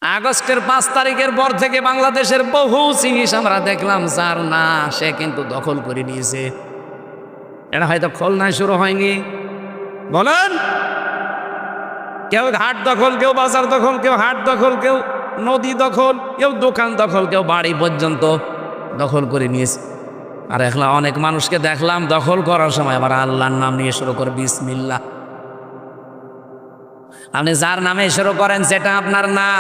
আগস্টের 5 তারিখের পর থেকে বাংলাদেশের বহু জিনিস আমরা দেখলাম যার না সে কিন্তু দখল করে নিয়েছে। এটা হয়তো খুলনায় শুরু হয়নি, বলেন। কেউ হাট দখল, কেউ বাজার দখল, কেউ হাট দখল, কেউ নদী দখল, কেউ দোকান দখল, কেউ বাড়ি পর্যন্ত দখল করে নিয়েছে। আর এখন অনেক মানুষকে দেখলাম দখল করার সময় আবার আল্লাহর নাম নিয়ে শুরু করে বিসমিল্লাহ। আপনি যার নামে শুরু করেন সেটা আপনার না,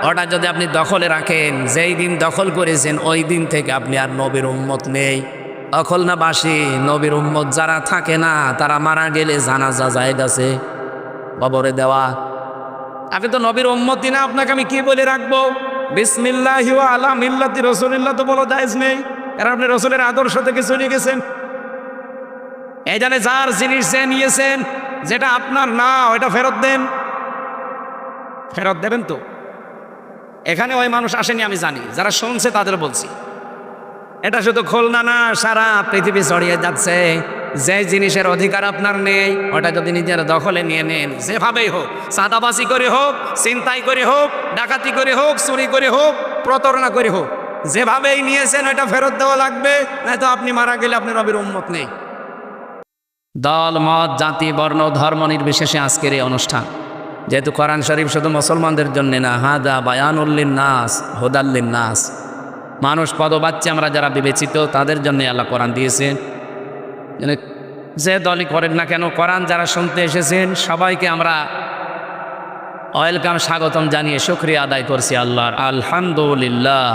ওটা যদি আপনি দখলে রাখেন, যেই দিন দখল করেছেন ওই দিন থেকে আপনি আর নবীর উম্মত নেই। অখলনাবাসী নবীর উম্মত যারা থাকে না তারা মারা গেলে জানাজা জায়েজ আছে, কবরে দেওয়া। আপনি তো নবীর উম্মতই না, আপনাকে আমি কি বলে রাখবো? বিসমিল্লাহি ওয়া আলা মিল্লাতি রাসূলিল্লাহ তো বলা জায়েজ নেই, কারণ আপনি রাসূলের আদর্শ থেকে চলে গেছেন। এই জানে যার জিনিস যে নিয়েছেন যেটা আপনার না ওইটা ফেরত দেন। ফেরত দেবেন তো? এখানে ওই মানুষ আসেনি আমি জানি, যারা শুনছে তাদের বলছি। এটা শুধু খুলনা না, সারা পৃথিবী ছড়িয়ে যাচ্ছে। যে জিনিসের অধিকার আপনার নেই ওটা যদি নিজের দখলে নিয়ে নেন, যেভাবেই হোক, চাঁদাবাজি করে হোক, ছিনতাই করে হোক, ডাকাতি করে হোক, চুরি করে হোক, প্রতারণা করে হোক, যেভাবেই নিয়েছেন ওটা ফেরত দেওয়া লাগবে, নয়তো আপনি মারা গেলে আপনার নবীর উম্মত নেই। দল মত জাতি বর্ণ ধর্ম নির্বিশেষে আজকের এই অনুষ্ঠান, যেহেতু কোরআন শরীফ শুধু মুসলমানদের জন্য না, হাদা বায়ানুল লিন্নাস হুদাল লিন্নাস, মানুষ পদবাচ্চা আমরা যারা বিবেচিত তাদের জন্য আল্লাহ কোরআন দিয়েছেন। যে দলই করেন না কেন, কোরআন যারা শুনতে এসেছেন সবাইকে আমরা ওয়েলকাম, স্বাগতম জানিয়ে শুকরিয়া আদায় করছি আল্লাহর। আলহামদুলিল্লাহ।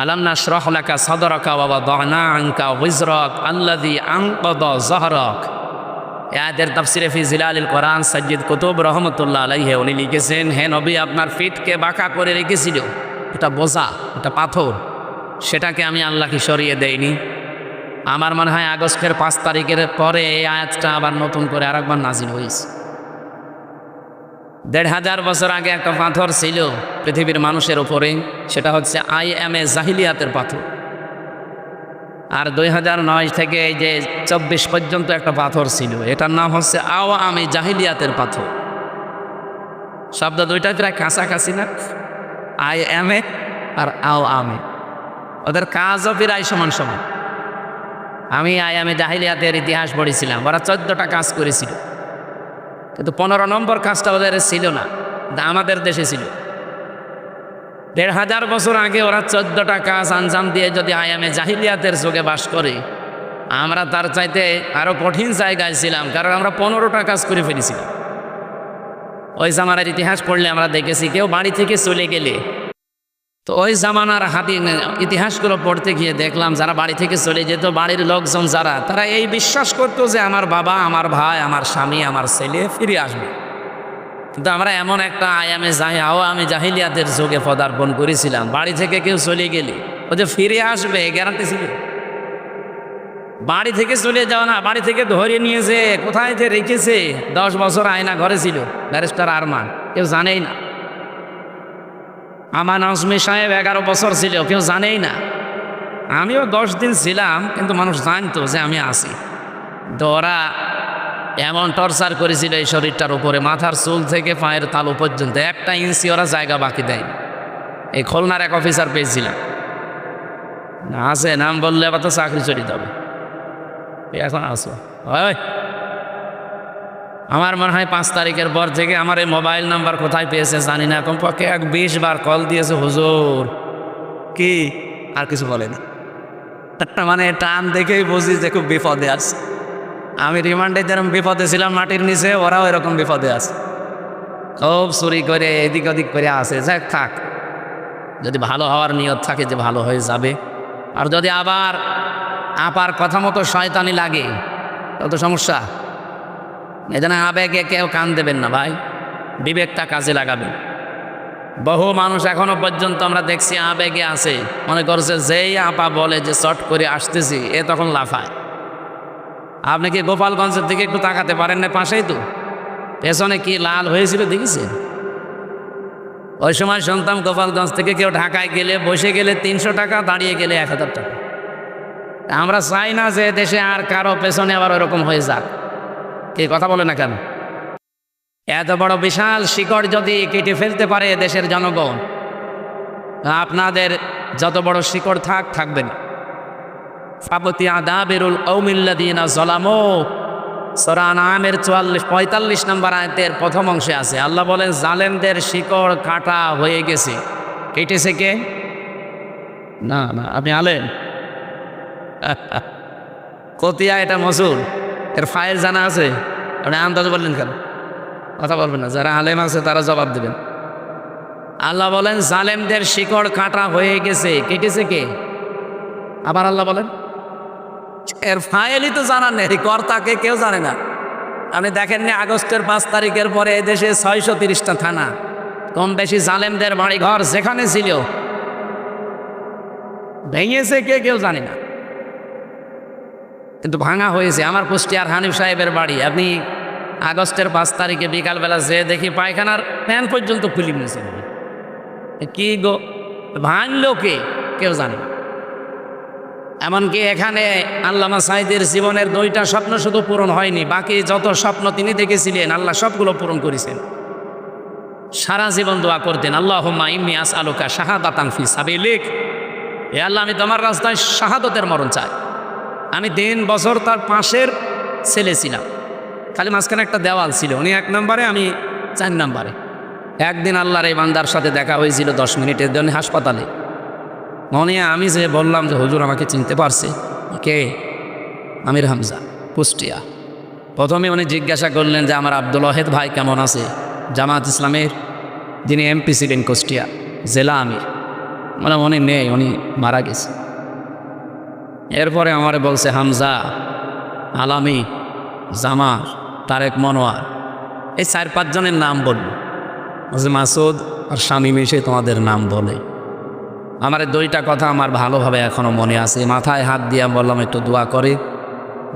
আলাম নাশরাহ লাকা সাদরাকা ওয়া ওয়াদানা আনকা ওয়িজরাক আল্লাযী আনকাযা যাহরাক। এদের তাফসিরে ফি জিলালিল কোরআন সাজ্জিদ কুতুব রহমতুল্লাহ আলাইহি উনি লিখেছেন, হে নবী, আপনার ফিটকে বাঁকা করে রেখেছিল, এটা বোঝা, এটা পাথর, সেটাকে আমি আল্লাহকে সরিয়ে দেইনি। আমার মনে হয় আগস্টের 5 তারিখের পরে এই আয়াতটা আবার নতুন করে আরেকবার নাজিল হয়েছে। ১৫০০ বছর আগে একটা পাথর ছিল পৃথিবীর মানুষের উপরে, সেটা হচ্ছে IMA জাহিলিয়াতের পাথর। আর ২০০৯ থেকে এই যে ২৪ পর্যন্ত একটা পাথর ছিল, এটার নাম হচ্ছে আওয়ামী জাহিলিয়াতের পাথর। শব্দ দুইটা প্রায় কাছাকাছি না? IMA আর আওয়ামী, ওদের কাজও প্রায় সমান সমান। আমি IMA জাহিলিয়াতের ইতিহাস পড়েছিলাম, ওরা 14টা কাজ করেছিল, কিন্তু 15 নম্বর কাজটা ওদের ছিল না, আমাদের দেশে ছিল। ১৫০০ বছর আগে ওরা 14টা কাজ আঞ্জাম দিয়ে যদি IMA জাহিলিয়াতের যুগে বাস করে, আমরা তার চাইতে আরো কঠিন জায়গায় ছিলাম, কারণ আমরা 15টা কাজ করে ফেলেছিলাম। ওই জামানার ইতিহাস পড়লে আমরা দেখেছি, কেউ বাড়ি থেকে চলে গেলে, তো ওই জামানার ইতিহাসগুলো পড়তে গিয়ে দেখলাম যারা বাড়ি থেকে চলে যেত, বাড়ির লোকজন যারা, তারা এই বিশ্বাস করতো যে আমার বাবা, আমার ভাই, আমার স্বামী, আমার ছেলে ফিরে আসবে। কিন্তু আমরা এমন একটা আওয়ামী জাহিলিয়াতের যুগে পদার্পণ করেছিলাম, বাড়ি থেকে কেউ চলে গেলে ও যে ফিরে আসবে গ্যারান্টি ছিল। বাড়ি থেকে চলে যাওয়া না, বাড়ি থেকে ধরে নিয়েছে, কোথায় যে রেখেছে, 10 বছর আয়না ঘরে ছিল ব্যারিস্টার আরমান, কেউ জানেই না। আমার আজমি সাহেব 11 বছর ছিল, কেউ জানেই না। আমিও 10 দিন ছিলাম, কিন্তু মানুষ জানতো যে আমি আছি। তো ওরা এমন টর্চার করেছিল এই শরীরটার উপরে, মাথার চুল থেকে পায়ের তালু পর্যন্ত 1 ইঞ্চি ওরা জায়গা বাকি দেয়নি। এই খুলনার এক অফিসার পেয়েছিলাম, আছে নাম বললে আবার তো চাকরি চলে যাবে। এখন আসো, আমার মনে হয় 5 তারিখের পর থেকে আমার এই মোবাইল নাম্বার কোথায় পেয়েছে জানি না, কমপক্ষে 20 বার কল দিয়েছে, হুজুর কি, আর কিছু বলেনি। মানে টান দেখেই বুঝি যে খুব বিপদে আছে। আমি রিমান্ডে যেরকম বিপদে ছিলাম মাটির নিচে, ওরাও এরকম বিপদে আছে, খুব চুরি করে এদিক ওদিক করে আসে। যাক থাক, যদি ভালো হওয়ার নিয়ত থাকে যে ভালো হয়ে যাবে, আর যদি আবার আপার কথা মতো শয়তানি লাগে তত সমস্যা। এজন্য আবেগে কেউ কান দেবেন না ভাই, বিবেকটা কাজে লাগাবেন। বহু মানুষ এখনো পর্যন্ত আমরা দেখছি আবেগে আছে, মনে করছে যেই আপা বলে যে চট করে আসতেছি, এ তখন লাফায়। আপনি কি গোপালগঞ্জের দিকে একটু তাকাতে পারেন না? পাশেই তো, পেছনে কি লাল হয়েছিল দেখেছেন? ওই সময় শুনতাম গোপালগঞ্জ থেকে কেউ ঢাকায় গেলে, বসে গেলে 300 টাকা, দাঁড়িয়ে গেলে 1000 টাকা। আমরা চাই না যে দেশে আর কারো পেছনে আবার ওরকম হয়ে যাক। কে কথা বলে না কেন? এত বড় বিশাল শিকড় যদি কেটে ফেলতে পারে দেশের জনগণ, আপনাদের যত বড় শিকড় থাকবে না। ফাবতি আদাবিরুল কওমিল্লাযীনা যালামু, সূরা আনআমের 45 নম্বর আয়াতের প্রথম অংশে আছে। আল্লাহ বলেন জালেমদের শিকড় কাটা হয়ে গেছে। কেটেছে কে? না না, আপনি আলেম? কতিয়া এটা মজুর, এর ফাইল জানা আছে? আপনি আন্দাজ বললেন কেন? কথা বলবেন না, যারা আলেম আছে তারা জবাব দেবেন। আল্লাহ বলেন জালেমদের শিকড় কাটা হয়ে গেছে। কেটেছে কে? আবার আল্লাহ বলেন এর ফাইলই তো জানার নেই, কর্তাকে কেউ জানে না। আপনি দেখেননি আগস্টের 5 তারিখের পরে দেশে 630টা থানা, কম বেশি জালেমদের বাড়ি ঘর যেখানে ছিল ভেঙেছে কে কেউ জানে না, কিন্তু ভাঙা হয়েছে। আমার কুষ্টিয়ার হানিফ সাহেবের বাড়ি, আপনি আগস্টের 5 তারিখে বিকালবেলা যে দেখি পায়খানার ফ্যান পর্যন্ত খুলে নিয়েছে। কি গো, ভাঙলো কে কেউ জানে না। এমনকি এখানে আল্লামা সাঈদীর জীবনের 2টা স্বপ্ন শুধু পূরণ হয়নি, বাকি যত স্বপ্ন তিনি দেখেছিলেন আল্লাহ সবগুলো পূরণ করেছেন। সারা জীবন দোয়া করতেন, আল্লাহুম্মা ইন্নী আসআলুকা শাহাদাতান ফি সাবিলিক, হে আল্লাহ আমি তোমার রাস্তায় শাহাদতের মরণ চাই। আমি 3 বছর তার পাশের ছেলে ছিলাম, খালি মাঝখানে একটা দেওয়াল ছিল, উনি 1 নম্বরে আমি 4 নম্বরে। একদিন আল্লাহর এই বান্দার সাথে দেখা হয়েছিল 10 মিনিটের জন্য হাসপাতালে। মনে আমি যে বললাম যে হুজুর আমাকে চিনতে পারছে, কে? আমির হামজা, কুষ্টিয়া। প্রথমে উনি জিজ্ঞাসা করলেন যে আমার আব্দুল ওয়াহেদ ভাই কেমন আছে, জামাত ইসলামের যিনি এমপি ছিলেন কুষ্টিয়া জেলা আমির। মানে উনি নেই, উনি মারা গেছে। এরপরে আমারে বলছে হামজা, আলামি, জামার, তারেক মনোয়ার, এই 4-5 জনের নাম বলল। মাসুদ আর শামীম এসে তোমাদের নাম বলে। আমার 2টা কথা আমার ভালোভাবে এখনও মনে আছে। মাথায় হাত দিয়ে বললাম একটু দোয়া করে,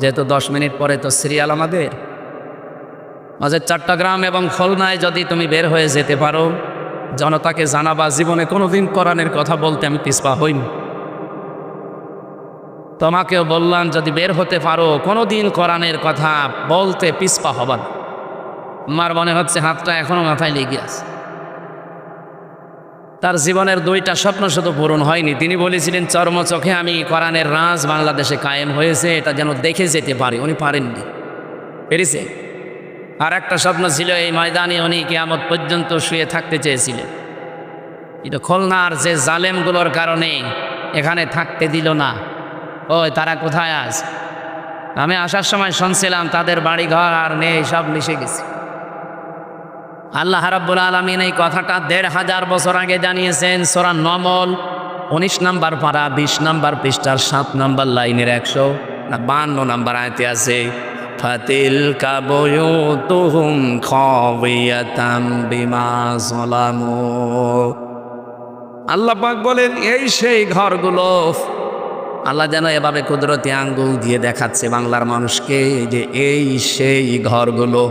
যেহেতু 10 মিনিট পরে তো সিরিয়াল আমাদের। চট্টগ্রাম এবং খুলনায় যদি তুমি বের হয়ে যেতে পারো, জনতাকে জানাবা জীবনে কোনোদিন কোরআনের কথা বলতে আমি পিছপা হইনি। তোমাকেও বললাম যদি বের হতে পারো কোনোদিন কোরআনের কথা বলতে পিছপা হবা না। আমার মনে হচ্ছে হাতটা এখনো মাথায় লেগে আছে। তার জীবনের 2টা স্বপ্ন শুধু পূরণ হয়নি, তিনি বলেছিলেন চর্মচোখে আমি কোরআনের রাজ বাংলাদেশে কায়েম হয়েছে এটা যেন দেখে যেতে পারি, উনি পারেননি, পেরেছে। আর একটা স্বপ্ন ছিল এই ময়দানে উনি কিয়ামত পর্যন্ত শুয়ে থাকতে চেয়েছিলেন, কিন্তু খুলনার যে জালেমগুলোর কারণে এখানে থাকতে দিল না। ওই তারা কোথায় আছে? আমি আসার সময় শুনছিলাম তাদের বাড়িঘর আর নেই, সব মিশে গেছে। আল্লাহ রাব্বুল আলামিন এই কথাটা 1500 বছর আগে জানিয়েছেন। সূরা নমল 19 নম্বর পারা 20 নম্বর পৃষ্ঠার 7 নম্বর লাইনের 152 নম্বর আয়াতে আছে, ফাতিলকা বুয়ুতুহুম খাওয়িয়াতাম বিমা যালামু। আল্লাহ পাক বলেন এই সেই ঘরগুলো। আল্লাহ যেন এভাবে কুদরতি আঙ্গুল দিয়ে দেখাচ্ছে বাংলার মানুষকে যে এই সেই ঘরগুলো।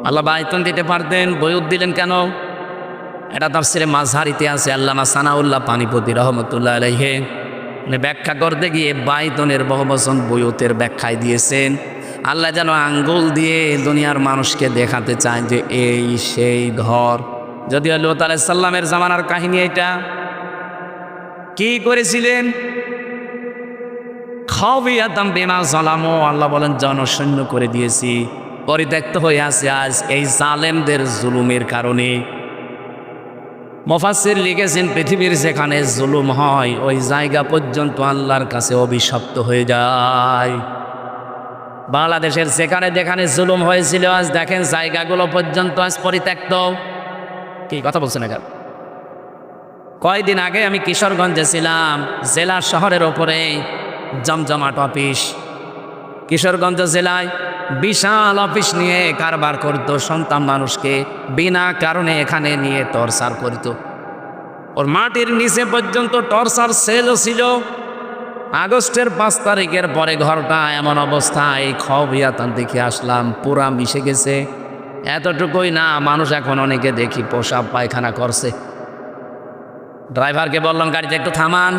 আল্লাহ বাইতুন দিতে পারতেন, বয়ুত দিলেন কেন? এটা তাফসিরে মাযহারিতে আছে। আল্লামা সানাউল্লাহ পানিপতি রহমতুল্লাহ আলাইহি ব্যাখ্যা করতে গিয়ে বাইতুনের বহুবচন বয়ুতের ব্যাখ্যায় দিয়েছেন। আল্লাহ যেন আঙ্গুল দিয়ে দুনিয়ার মানুষকে দেখাতে চায় যে এই সেই ঘর। যদিও লূত আলাইহিস সালামের জামানার কাহিনী এটা। কি করেছিলেন? খাওয়িয়াতাম বিমা যালামু, আল্লাহ বলেন জনশূন্য করে দিয়েছি, পরিত্যক্ত হয়ে আছে আজ এই জালেমদের জুলুমের কারণে। মুফাসসির লিখেছেন পৃথিবীর যেখানে জুলুম হয় ওই জায়গা পর্যন্ত আল্লাহর কাছে অভিশপ্ত হয়ে যায়। বাংলাদেশের যেখানে যেখানে জুলুম হয়েছিল আজ দেখেন জায়গাগুলো পর্যন্ত আজ পরিত্যক্ত। কি কথা বলছেন না? কয়েকদিন আগে আমি কিশোরগঞ্জে ছিলাম, জেলা শহরের ওপরে জমজমাট অফিস। কিশোরগঞ্জ জেলায় বিশাল অফিস নিয়ে কারবার করতো, সন্তান মানুষকে বিনা কারণে এখানে নিয়ে টর্চার করত। ওর মাটির নিচে পর্যন্ত টর্চার সেলও ছিল। আগস্টের 5 তারিখের পরে ঘরটা এমন অবস্থায় খাওয়িয়াতাম দেখে আসলাম, পুরা মিশে গেছে। এতটুকুই না, মানুষ এখন অনেকে দেখি পেশাব পায়খানা করছে। ড্রাইভারকে বললাম গাড়িতে একটু থামান,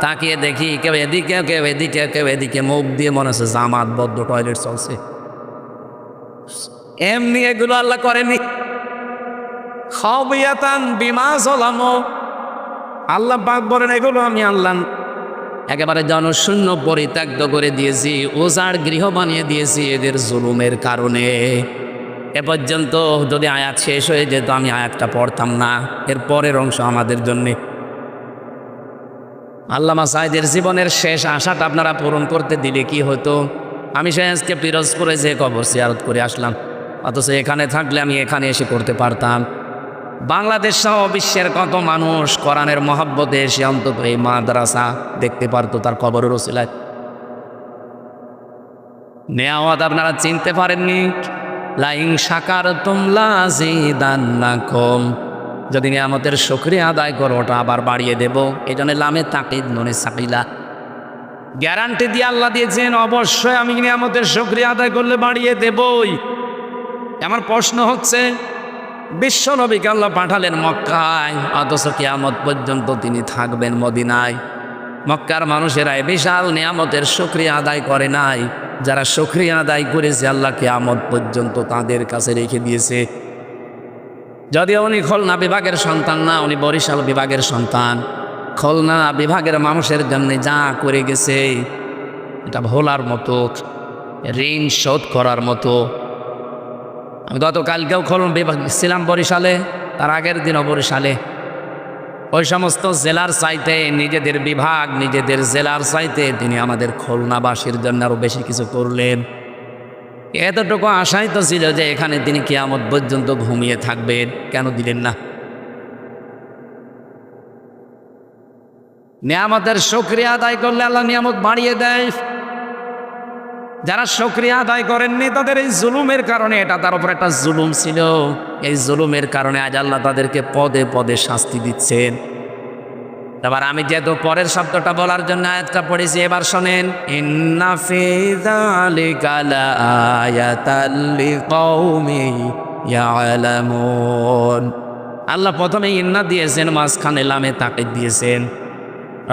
তাকিয়ে দেখি কেউ এদিকে কেউ এদিকে কেউ এদিকে, মুখ দিয়ে মনে হচ্ছে জামাত বদ্ধ টয়লেট চলছে। এমনি এগুলো আল্লাহ করেনি। খাবিয়াতান বিমা যালামু, আল্লাহ পাক বলেন এগুলো আমি আল্লাহ একেবারে জনশূন্য পরিত্যক্ত করে দিয়েছি, ওজার গৃহ বানিয়ে দিয়েছি এদের জুলুমের কারণে। এ পর্যন্ত যদি আয়াত শেষ হয়ে যেত আমি আয়াতটা পড়তাম না, এর পরের অংশ আমাদের জন্যে। আল্লামা সাঈদের জীবনের শেষ আশাটা আপনারা পূরণ করতে দিলে কি হতো? আমি আজকে পিরোজপুরে যে কবর জিয়ারত করে আসলাম, অথচ এখানে থাকলে আমি এখানে এসে করতে পারতাম। বাংলাদেশ সহ বিশ্বের কত মানুষ কোরআনের মহব্বতে এসে অন্তত এই মাদ্রাসা দেখতে পারতো তার কবরের ওসিলায়। নেয়ামত আপনারা চিনতে পারেননি। লাইন শাকারতুম লাযিদান্নাকুম, যদি নিয়ামতের শুকরিয়া আদায় করো ওটা আবার বাড়িয়ে দেব। এই জন্য লামে তাকিদ নুনে সাকিলা, গ্যারান্টি দিয়ে আল্লাহ দিয়েছেন অবশ্যই আমি নিয়ামতের শুকরিয়া আদায় করলে বাড়িয়ে দেবই। আমার প্রশ্ন হচ্ছে, বিশ্ব নবীকে আল্লাহ পাঠালেন মক্কায়, অথচ কিয়ামত পর্যন্ত তিনি থাকবেন মদিনায়। মক্কার মানুষেরা বিশাল নিয়ামতের শুকরিয়া আদায় করে নাই, যারা শুকরিয়া আদায় করেছে আল্লাহ কিয়ামত পর্যন্ত তাদের কাছে রেখে দিয়েছে। যদিও উনি খুলনা বিভাগের সন্তান না, উনি বরিশাল বিভাগের সন্তান। খুলনা বিভাগের মানুষের জন্য যা করে গেছে এটা ভোলার মতো, ঋণ শোধ করার মতো। আমি গতকালকেও খুলনা বিভাগ ছিলাম বরিশালে, তার আগের দিনও বরিশালে। ওই সমস্ত জেলার চাইতে নিজেদের বিভাগ, নিজেদের জেলার চাইতে তিনি আমাদের খুলনাবাসীর জন্য আরও বেশি কিছু করলেন। এতটুকু আশাই তো ছিল যে এখানে তিনি কিয়ামত পর্যন্ত ঘুমিয়ে থাকবেন, কেন দিলেন না? নিয়ামতের শুকরিয়া আদায় করলে আল্লাহ নিয়ামত বাড়িয়ে দেয়। যারা শুকরিয়া আদায় করেননি তাদের এই জুলুমের কারণে, এটা তার উপর একটা জুলুম ছিল, এই জুলুমের কারণে আজ আল্লাহ তাদেরকে পদে পদে শাস্তি দিচ্ছেন। এবার আমি যেহেতু পরের শব্দটা বলার জন্য আয়াতটা পড়েছি, এবার শোনেন। ইন্না ফি যালিকা লাআয়াতাল লিকাউমিন ইয়ালামুন। আল্লাহ প্রথমে ইন্না দিয়েছেন, মাঝখানে লামে তাকিদ দিয়েছেন।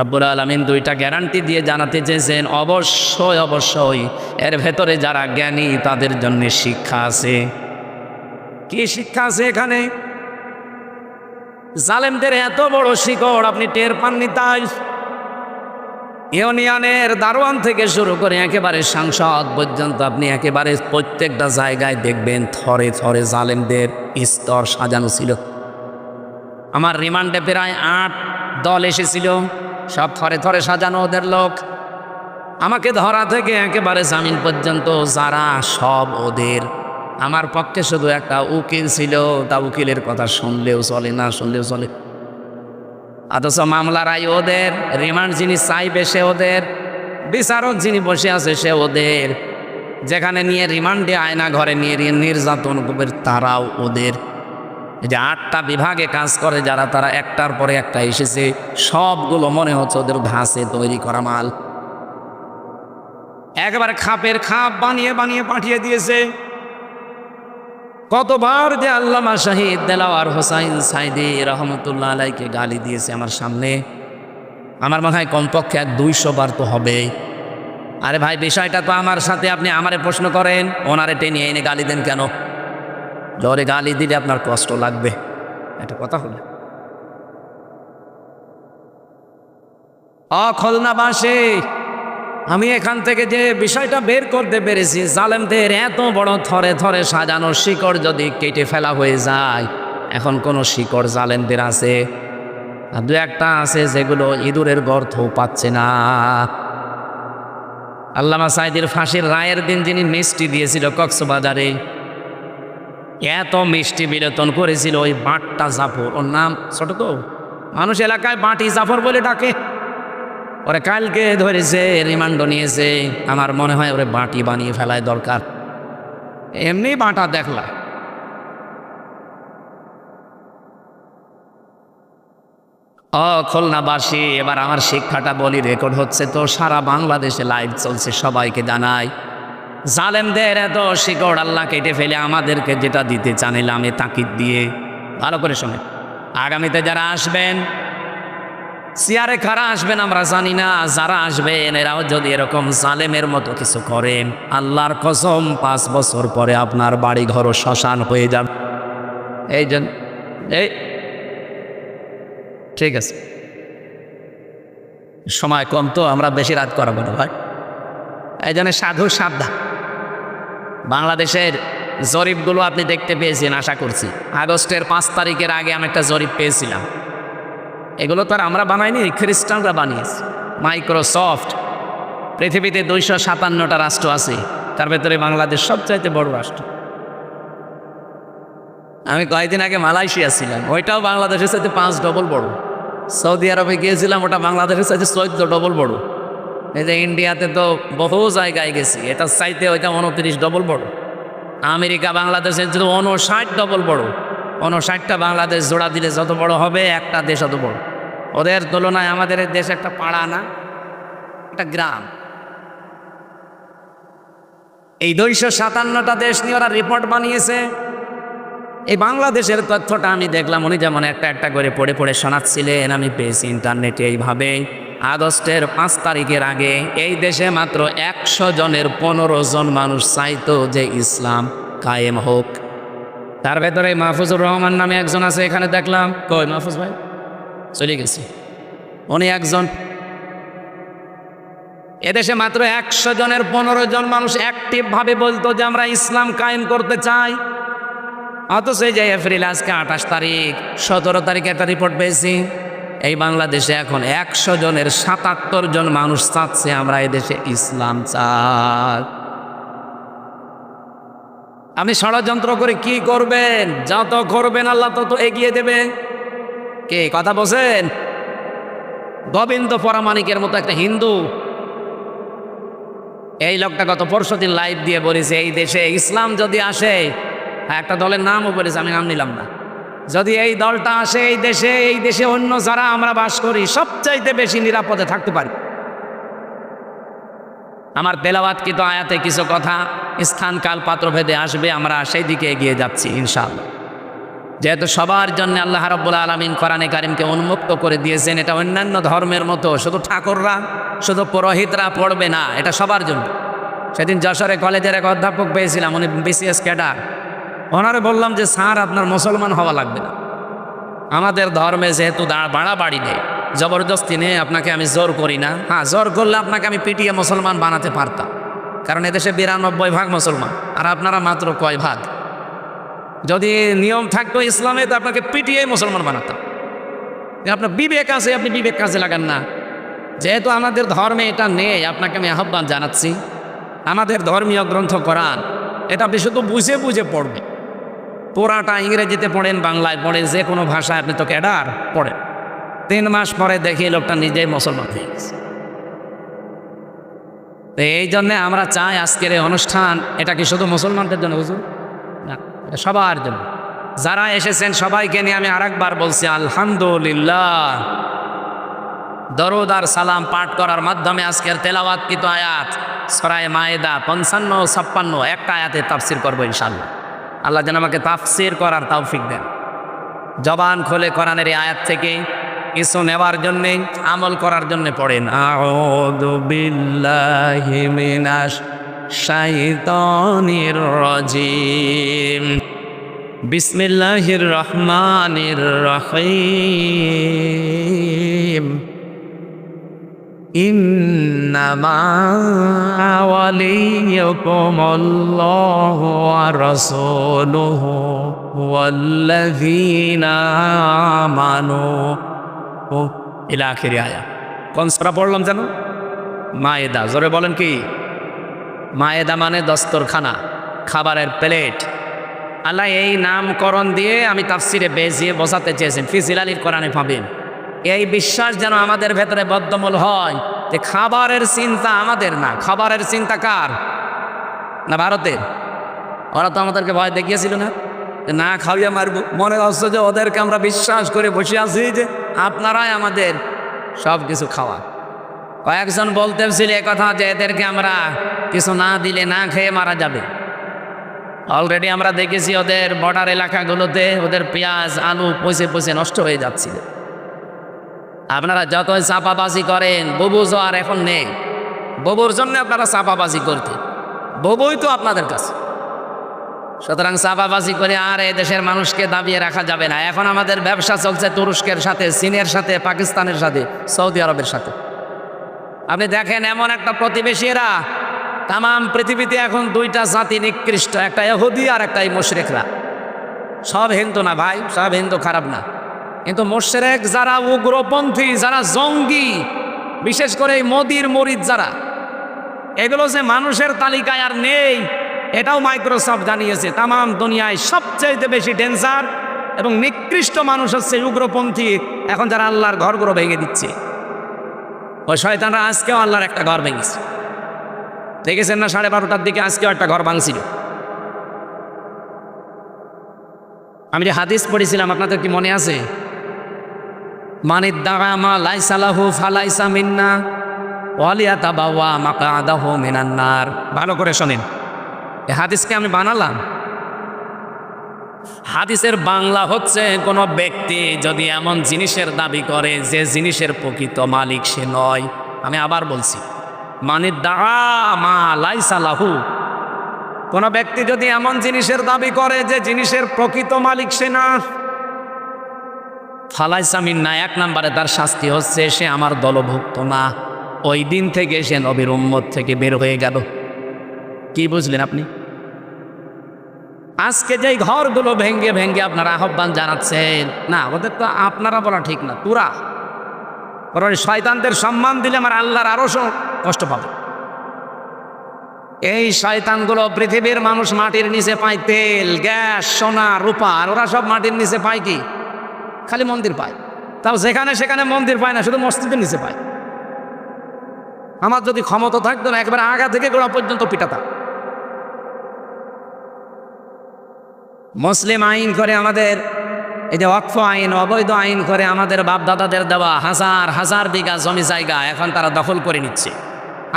রব্বুল আলামিন দুইটা গ্যারান্টি দিয়ে জানাতে চেয়েছেন অবশ্যই অবশ্যই এর ভেতরে যারা জ্ঞানী তাদের জন্য শিক্ষা আছে। কি শিক্ষা আছে এখানে? জালেমদের এত বড় শিকড় আপনি টের পাননি, তাই ইউনিয়নের দারোয়ান থেকে শুরু করে একেবারে সংসদ পর্যন্ত আপনি একেবারে প্রত্যেকটা জায়গায় দেখবেন থরে থরে জালেমদের স্তর সাজানো ছিল। আমার রিমান্ডে প্রায় 8 দল এসেছিল, সব থরে থরে সাজানো ওদের লোক। আমাকে ধরা থেকে একেবারে জামিন পর্যন্ত যারা, সব ওদের। আমার পক্ষে শুধু একটা উকিল ছিল, তা উকিলের কথা শুনলেও চলে, না শুনলেও চলে। অথচ মামলার আয় ওদের, রিমান্ড যিনি চাইবে সে ওদের, বিচারক যিনি বসে আছে সে ওদের, যেখানে নিয়ে রিমান্ডে আয়না ঘরে নিয়ে নির্যাতন করবে তারাও ওদের। এই যে 8টা বিভাগে কাজ করে যারা, তারা একটার পরে একটা এসেছে, সবগুলো মনে হচ্ছে ওদের ধাঁচে তৈরি করা মাল। একেবারে খাপের খাপ বানিয়ে বানিয়ে পাঠিয়ে দিয়েছে। কতবার যে আল্লামা শহীদ দেলাওয়ার হোসাইন সাইদি রহমতুল্লাহ আলাইকে গালি দিয়েছে আমার সামনে, আমার মনে হয় কমপক্ষে 200 বার তো হবে। আরে ভাই, বিষয়টা তো আমার সাথে, আপনি আমারে প্রশ্ন করেন, ওনারে টেনে এনে গালি দেন কেন? জোরে গালি দিলে আপনার কষ্ট লাগবে, এটা কথা হলো। খুলনাবাসী, আমি এখান থেকে যে বিষয়টা বের করতে পেরেছি, জালেমদের এত বড় থরে থরে সাজানো শিকড় যদি কেটে ফেলা হয়ে যায়, এখন কোনো শিকড় জালেমদের আছে? দু একটা আছে যেগুলো ইঁদুরের গর্ত পাচ্ছে না। আল্লামা সাঈদীর ফাঁসির রায়ের দিন যিনি মিষ্টি দিয়েছিল কক্সবাজারে, এত মিষ্টি বিলেতন করেছিল ওই বাঁটটা জাফর, ওর নাম ছোট তো, মানুষ এলাকায় বাঁটি জাফর বলে ডাকে। ওরে কালকে ধরেছে, রিমান্ড নিয়েছে। আমার মনে হয় ওরে বাঁটি বানিয়ে ফেলায় দরকার, এমনি বাঁটা দেখলা। খুলনাবাসী, এবার আমার শিক্ষাটা বলি, রেকর্ড হচ্ছে তো, সারা বাংলাদেশে লাইভ চলছে, সবাইকে জানাই, জালেমদের এত শিকড় আল্লাহ কেটে ফেলে আমাদেরকে যেটা দিতে চান এলামে তাকিদ দিয়ে। ভালো করে শোনে, আগামীতে যারা আসবেন চেয়ারে কারা আসবেন আমরা জানি না, যারা আসবেন এরাও যদি এরকম জালেমের মতো কিছু করেন, আল্লাহর কসম 5 বছর পরে আপনার বাড়ি ঘর শ্মশান হয়ে যাবে। এই জন্য এই ঠিক আছে, সময় কম তো আমরা বেশি রাত করাবো না ভাই। এই জন্য সাধু সাবধান। বাংলাদেশের জরিপগুলো আপনি দেখতে পেয়েছেন আশা করছি। আগস্টের 5 তারিখের আগে আমি একটা জরিপ পেয়েছিলাম। এগুলো তো আর আমরা বানাইনি, খ্রিস্টানরা বানিয়েছে। মাইক্রোসফট, পৃথিবীতে 257টা রাষ্ট্র আছে, তার ভেতরে বাংলাদেশ সবচাইতে বড় রাষ্ট্র। আমি কয়েকদিন আগে মালয়েশিয়া ছিলাম, ওইটাও বাংলাদেশের সাথে 5 ডবল বড়। সৌদি আরবে গিয়েছিলাম, ওটা বাংলাদেশের সাথে 14 ডবল বড়। এই যে ইন্ডিয়াতে তো বহু জায়গায় গেছি, এটার চাইতে ওইটা 29 ডবল বড়। আমেরিকা বাংলাদেশের 59 ডবল বড়। 59টা বাংলাদেশ জোড়া দিলে যত বড় হবে একটা দেশ অত বড়। ওদের তুলনায় আমাদের দেশ একটা পাড়া না, একটা গ্রাম। এই 257টা দেশ নিয়ে ওরা রিপোর্ট বানিয়েছে। এই বাংলাদেশের তথ্যটা আমি দেখলাম, উনি যেমন একটা একটা করে পড়ে পড়ে শোনাচ্ছিলেন, আমি পেয়েছি ইন্টারনেটে এইভাবে। আগস্টের 5 তারিখের আগে এই দেশে মাত্র 100 জনের 15 জন মানুষ চাইতো যে ইসলাম কায়েম হোক। তার ভেতরে মাহফুজুর রহমান নামে একজন আছে, এখানে দেখলাম। কই মাহফুজ ভাই? চলে গেছি। উনি একজন। এদেশে মাত্র 100 জনের 15 জন মানুষ অ্যাক্টিভভাবে বলতো যে আমরা ইসলাম কায়েম করতে চাই। অথচ এই যে এপ্রিল আজকে 28 তারিখ, 17 তারিখে একটা রিপোর্ট পেয়েছি, এই বাংলাদেশে এখন 100 জনের 77 জন মানুষ চাচ্ছে আমরা এদেশে ইসলাম চাই। আপনি ষড়যন্ত্র করে কি করবেন? যত করবেন আল্লাহ তত এগিয়ে দেবে। কে কথা বলছেন? গোবিন্দ পরামানিকের মতো একটা হিন্দু, এই লোকটা গত পরশুদিন লাইভ দিয়ে বলেছে এই দেশে ইসলাম যদি আসে, একটা দলের নামও বলেছে, আমি নাম নিলাম না, যদি এই দলটা আসে এই দেশে অন্য যারা আমরা বাস করি সবচাইতে বেশি নিরাপদে থাকতে পারি। আমার তেলাওয়াতকৃত আয়াতে কিছু কথা স্থান কাল পাত্র ভেদে আসবে, আমরা সেই দিকে এগিয়ে যাচ্ছি ইনশাআল্লাহ। যেহেতু সবার জন্য আল্লাহ রাব্বুল আলামিন কোরআনে কারিমকে উন্মুক্ত করে দিয়েছেন, এটা অন্যান্য ধর্মের মতো শুধু ঠাকুররা, শুধু পুরোহিতরা পড়বে না, এটা সবার জন্য। সেদিন যশোরে কলেজের এক অধ্যাপক পেয়েছিলাম, উনি BCS ক্যাডার। ওনারে বললাম যে স্যার আপনার মুসলমান হওয়া লাগবে না, আমাদের ধর্মে যেহেতু বাড়াবাড়ি নেই, জবরদস্তি নেই, আপনাকে আমি জোর করি না। হ্যাঁ, জোর করলে আপনাকে আমি পিটিয়ে মুসলমান বানাতে পারতাম, কারণ এদেশে 92% মুসলমান, আর আপনারা মাত্র কয় ভাগ? যদি নিয়ম থাকতো ইসলামে তো আপনাকে পিটিয়ে মুসলমান বানাতাম। আপনার বিবেক আছে, আপনি বিবেক কাজে লাগান না। যেহেতু আমাদের ধর্মে এটা নেই, আপনাকে আমি আহ্বান জানাচ্ছি, আমাদের ধর্মীয় গ্রন্থ কোরআন, এটা আপনি শুধু বুঝে বুঝে পড়বেন। পুরাটা ইংরেজিতে পড়েন, বাংলায় পড়েন, যে কোনো ভাষায় আপনি তো ক্যাডার পড়েন। 3 মাস পরে দেখি লোকটা নিজেই মুসলমান হয়ে গেছে। তো এই জন্যে আমরা চাই আজকের এই অনুষ্ঠান, এটা কি শুধু মুসলমানদের জন্য হুজুর? না, এটা সবার জন্য। যারা এসেছেন সবাইকে নিয়ে আমি আরেকবার বলছি আলহামদুলিল্লাহ। দরুদ আর সালাম পাঠ করার মাধ্যমে আজকের তেলাওয়াতকৃত আয়াত সূরা মায়েদা 55-56 একটা আয়াতে তাফসির করবো ইনশাআল্লাহ। আল্লাহ যেন আমাকে তাফসির করার তৌফিক দেন। জবান খুলে কোরআনের এই আয়াত থেকে কিছু নেওয়ার জন্যে, আমল করার জন্যে পড়েন আউযু বিল্লাহি মিনাশ শাইতানির রাজিম, বিসমিল্লাহির রহমানির রহিম, ইন্নামা ওয়ালিয়্যুকুমুল্লাহু ওয়া রাসূলুহু ওয়াল্লাযীনা আমানু ইলা আখির আয়াত। কোন সূরা পড়লাম জানো? মায়েদা। জোরে বলেন কি? মায়েদা মানে দস্তরখানা, খাবারের প্লেট। আল্লাহ এই নামকরণ দিয়ে আমি তাফসিরে বেজিয়ে বোঝাতে চেয়েছেন, ফি জিলালিল কোরআনে পাবেন। এই বিশ্বাস যেন আমাদের ভেতরে বদ্ধমূল হয় যে খাবারের চিন্তা আমাদের না, খাবারের চিন্তা কার? না ভারতের। ওরা তো আমাদেরকে ভয় দেখিয়েছিল না, যে না খাওয়াইয়া মারব। মনে হচ্ছে যে ওদেরকে আমরা বিশ্বাস করে বসে আছি যে আপনারাই আমাদের সব কিছু খাওয়া। কয়েকজন বলতেছিল কথা যে এদেরকে আমরা কিছু না দিলে না খেয়ে মারা যাবে। অলরেডি আমরা দেখেছি ওদের বর্ডার এলাকাগুলোতে ওদের পেঁয়াজ আলু পচে পচে নষ্ট হয়ে যাচ্ছিল। আপনারা যতই চাপাবাজি করেন, বুবু আর এখন নেই। বুবুর জন্য আপনারা চাপাবাজি করতে, বুবুই তো আপনাদের কাছে। সুতরাং চাপাবাজি করে আর এই দেশের মানুষকে দাবিয়ে রাখা যাবে না। এখন আমাদের ব্যবসা চলছে তুরস্কের সাথে, চীনের সাথে, পাকিস্তানের সাথে, সৌদি আরবের সাথে। আপনি দেখেন এমন একটা প্রতিবেশী, এরা তাম পৃথিবীতে এখন দুইটা জাতি নিকৃষ্ট, একটা ইহুদি আর একটা এই মুশরিকরা। সব হিন্দু না ভাই, সব হিন্দু খারাপ না, কিন্তু মুশরিক যারা উগ্রপন্থী, যারা জঙ্গি, বিশেষ করে এই মোদির মরিদ যারা, এগুলো যে মানুষের তালিকায় আর নেই এটাও মাইক্রোসফট জানিয়েছে। তাম দুনিয়ায় সবচেয়ে বেশি ডেঞ্জার এবং নিকৃষ্ট মানুষ হচ্ছে উগ্রপন্থী, এখন যারা আল্লাহর ঘরগুলো ভেঙে দিচ্ছে। ওই শয়তানরা আজকেও আল্লাহর একটা ঘর ভেঙেছে, দেখেছেন না? 12:30টার দিকে আজকেও একটা ঘর ভাঙছিল। আমি যে হাদিস পড়েছিলাম আপনাদের কি মনে আছে? মানিদ্দাআ মা লাইসা লাহু ফালাইসা মিন্না ওয়ালিয়াতাবাওয়া মাকআদাহু মিনান নার। ভালো করে শোনেন, এই হাদিসকে আমি বানালাম। হাদিসের বাংলা হচ্ছে, কোন ব্যক্তি যদি এমন জিনিসের দাবি করে যে জিনিসের প্রকৃত মালিক সে নয়। আমি আবার বলছি, মানিদ্দাআ মা লাইসা লাহু, কোন ব্যক্তি যদি এমন জিনিসের দাবি করে যে জিনিসের প্রকৃত মালিক সে না, ফালাইসা মিন্না, 1 নম্বরে তার শাস্তি হচ্ছে সে আমার দলভুক্ত না। ওই দিন থেকে সে নবীর উম্মত থেকে বের হয়ে গেল। কি বুঝলেন আপনি? আজকে যেই ঘরগুলো ভেঙ্গে ভেঙ্গে আপনারা আহ্বান জানাচ্ছেন, না ওদের তো আপনারা বলা ঠিক না, তোরা বরং শয়তানদের সম্মান দিলে আমার আল্লাহর আরো কষ্ট পাবে। এই শয়তানগুলো পৃথিবীর মানুষ মাটির নিচে পায় তেল, গ্যাস, সোনা, রূপা, আর ওরা সব মাটির নিচে পায় কি? খালি মন্দির পায়। তাও যেখানে সেখানে মন্দির পায় না, শুধু মসজিদের নিচে পায়। আমার যদি ক্ষমতা থাকতো না, একবার আগা থেকে গোড়া পর্যন্ত পিটাতাম। মুসলিম আইন করে আমাদের, এই যে ওয়াকফ আইন, অবৈধ আইন করে আমাদের বাপ দাদাদের দেওয়া হাজার হাজার বিঘা জমি জায়গা এখন তারা দখল করে নিচ্ছে।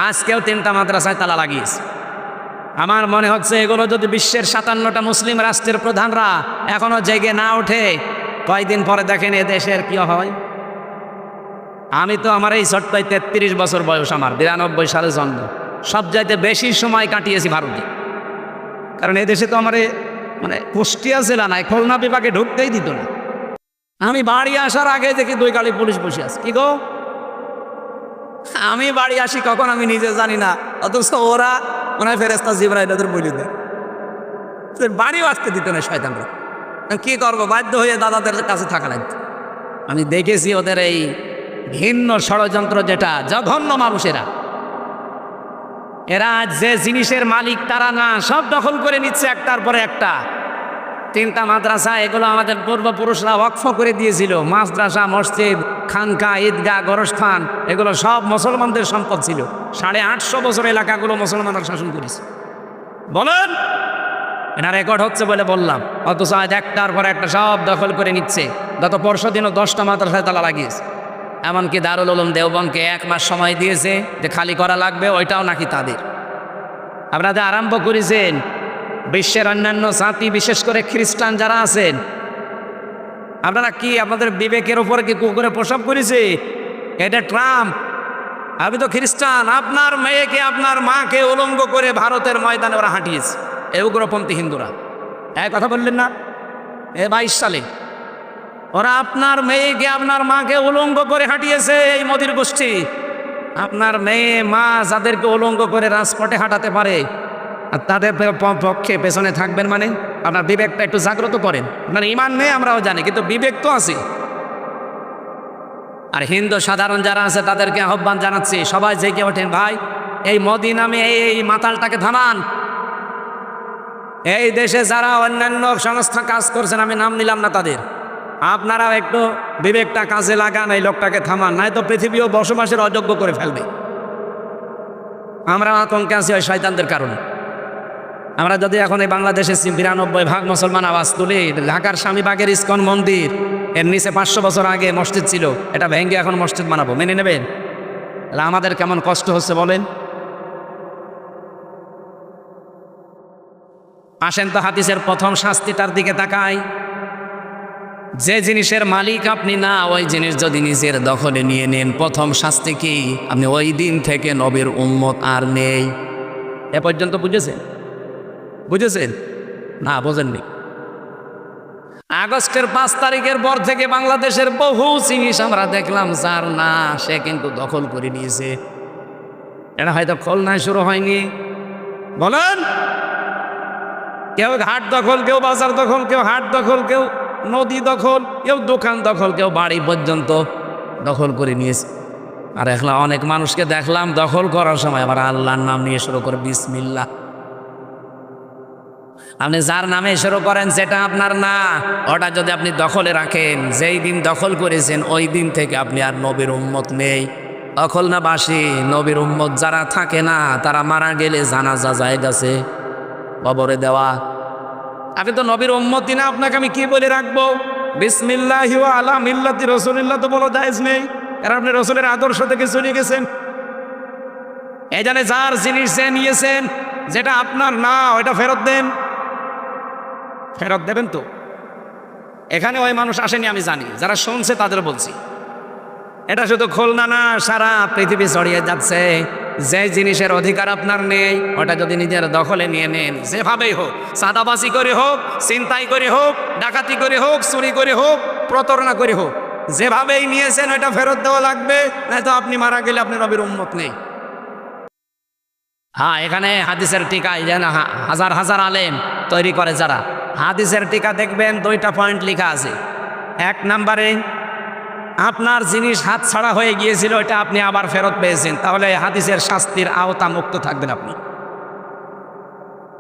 আজকেও 3টা মাদ্রাসায় তালা লাগিয়েছে। আমার মনে হচ্ছে এগুলো যদি বিশ্বের 57টা মুসলিম রাষ্ট্রের প্রধানরা এখনো জেগে না ওঠে, কয়দিন পরে দেখেন এ দেশের কি হয়। আমি তো আমার এই ছোট্টই 33 বছর বয়স, আমার 92 সালে জন্ম। সবচাইতে বেশি সময় কাটিয়েছি ভারতে, কারণ এই দেশে তো আমার মানে কুষ্টিয়া জেলা নাই, খুলনা বিভাগে ঢুকতেই দিত না। আমি বাড়ি আসার আগে দেখি 2 গাড়ি পুলিশ বসে আছে। কি গো, আমি বাড়ি আসি কখন আমি নিজে জানি না, অথচ ওরা মনে হয় ফেরেশতা জিবরাইল ওদের বলে দেয়। বাড়িও আসতে দিত না শয়তানরা। কি করবো, বাধ্য হয়ে দাদাদের কাছে থাকা লাগতো। আমি দেখেছি ওদের এই ভিন্ন ষড়যন্ত্র, যেটা জঘন্য মানুষেরা। এরা যে জিনিসের মালিক তারা না, সব দখল করে নিচ্ছে একটার পরে একটা। 3টা মাদ্রাসা, এগুলো আমাদের পূর্বপুরুষরা ওয়াকফ করে দিয়েছিল। মাদ্রাসা, মসজিদ, খানকা, ঈদগাহ, গোরস্থান, এগুলো সব মুসলমানদের সম্পদ ছিল। 850 বছর এলাকাগুলো মুসলমানরা শাসন করেছে। বলেন, এটা রেকর্ড হচ্ছে বলে বললাম। অথচ আজ একটার পর একটা সব দখল করে নিচ্ছে। গত পরশুদিনও 10টা মাদ্রাসায় তালা লাগিয়েছে। এমনকি দারুল উলুম দেওবন্দকে 1 মাস সময় দিয়েছে যে খালি করা লাগবে, ওইটাও নাকি তাদের। আপনারা আরম্ভ করেছেন, বিশ্বের অন্যান্য জাতি, বিশেষ করে খ্রিস্টান যারা আছেন, আপনারা কি আপনাদের বিবেকের উপরে কি কুকুরে প্রসব করেছে? এটা ট্রাম্প। আমি তো খ্রিস্টান, আপনার মেয়েকে, আপনার মাকে উলঙ্গ করে ভারতের ময়দানে ওরা হাঁটিয়েছে, এই উগ্রপন্থী হিন্দুরা। এক কথা বললেন না? 22 সালে ওরা আপনার মেয়েকে, আপনার মাকে উলঙ্গ করে হাঁটিয়েছে, এই মোদির গোষ্ঠী। আপনার মেয়ে, মা যাদেরকে উলঙ্গ করে রাজপথে হাঁটাতে পারে, আর তাদের পক্ষে পেছনে থাকবেন মানে? আপনার বিবেকটা একটু জাগ্রত করেন। আপনার ইমান নেই আমরাও জানি, কিন্তু বিবেক তো আছে। আর হিন্দু সাধারণ যারা আছে তাদেরকে আহ্বান জানাচ্ছি, সবাই জেগে ওঠেন ভাই। এই মোদি নামে এই মাতালটাকে থামান। এই দেশে যারা অন্যান্য সংস্থা কাজ করছেন, আমি নাম নিলাম না তাদের, আপনারাও একটু বিবেকটা কাজে লাগান, এই লোকটাকে থামান, নয়তো পৃথিবীও বসবাসের অযোগ্য করে ফেলবে। আমরা আতঙ্কে আছি ওই শয়তানদের কারণে। আমরা যদি এখন এই বাংলাদেশে 92% মুসলমান আওয়াজ তুলি, ঢাকার স্বামীবাগের ইস্কন মন্দির, এর নিচে 500 বছর আগে মসজিদ ছিল, এটা ভেঙে এখন মসজিদ বানাবো, মেনে নেবেন? আমাদের কেমন কষ্ট হচ্ছে বলেন? আসেন তো হাদিসের প্রথম শাস্তিটার দিকে তাকাই। যে জিনিসের মালিক আপনি না, ওই জিনিস যদি নিজের দখলে নিয়ে নেন, প্রথম শাস্তি কি? আপনি ওই দিন থেকে নবীর উম্মত আর নেই। এ পর্যন্ত বুঝেছেন? বুঝেছেন না? বোঝেননি? আগস্টের 5 তারিখের পর থেকে বাংলাদেশের বহু জিনিস আমরা দেখলাম যার না, সে কিন্তু দখল করে নিয়েছে। এটা হয়তো খুলনায় শুরু হয়নি, বলেন। কেউ ঘাট দখল, কেউ বাজার দখল, কেউ হাট দখল, কেউ নদী দখল, কেউ দোকান দখল, কেউ বাড়ি পর্যন্ত দখল করে নিয়েছে। আর এখন অনেক মানুষকে দেখলাম দখল করার সময় আবার আল্লাহর নাম নিয়ে শুরু করে বিসমিল্লাহ। আপনি যার নামে শুরু করেন সেটা আপনার না, ওটা যদি আপনি দখলে রাখেন, যেই দিন দখল করেছেন ওই দিন থেকে আপনি আর নবীর উম্মত নেই। দখল না বাসি, নবীর উম্মত যারা থাকে না, তারা মারা গেলে জানাজা যায় গেছে কবরে দেওয়া। আপনি তো নবীর উম্মতই না, আপনাকে আমি কি বলে রাখবো? বিসমিল্লাহি ওয়া আলা মিল্লাতি রাসূলিল্লাহ তো বলা জায়েজ নেই, কারণ আপনি রাসূলের আদর্শ থেকে চলে গেছেন। এই জানে যার জিনিস যে নিয়েছেন, যেটা আপনার না, ওইটা ফেরত দেন। ফেরত দেবেন তো? এখানে ওই মানুষ আসেনি আমি জানি, যারা শুনছে তাদের বলছি। এটা শুধু খুলনা না, সারা পৃথিবী ছড়িয়ে যাচ্ছে। যে জিনিসের অধিকার আপনার নেই, ওটা যদি নিজের দখলে নিয়ে নেন, যেভাবেই হোক, সাদাবাজি করে হোক, ছিনতাই করে হোক, ডাকাতি করে হোক, চুরি করে হোক, প্রতারণা করে হোক, যেভাবেই নিয়েছেন ওটা ফেরত দেওয়া লাগবে, নয়তো আপনি মারা গেলে আপনি নবীর উম্মত নেই। হ্যাঁ, এখানে হাদিসের টিকা যেন হাজার হাজার আলেম তৈরি করে যারা, হাদিসের টিকা দেখবেন 2টা পয়েন্ট লেখা আছে। 1 নম্বরে, আপনার জিনিস হাত ছাড়া হয়ে গিয়েছিল, এটা আপনি আবার ফেরত পেয়েছেন, তাহলে হাদিসের শাস্তির আওতা মুক্ত থাকবেন আপনি।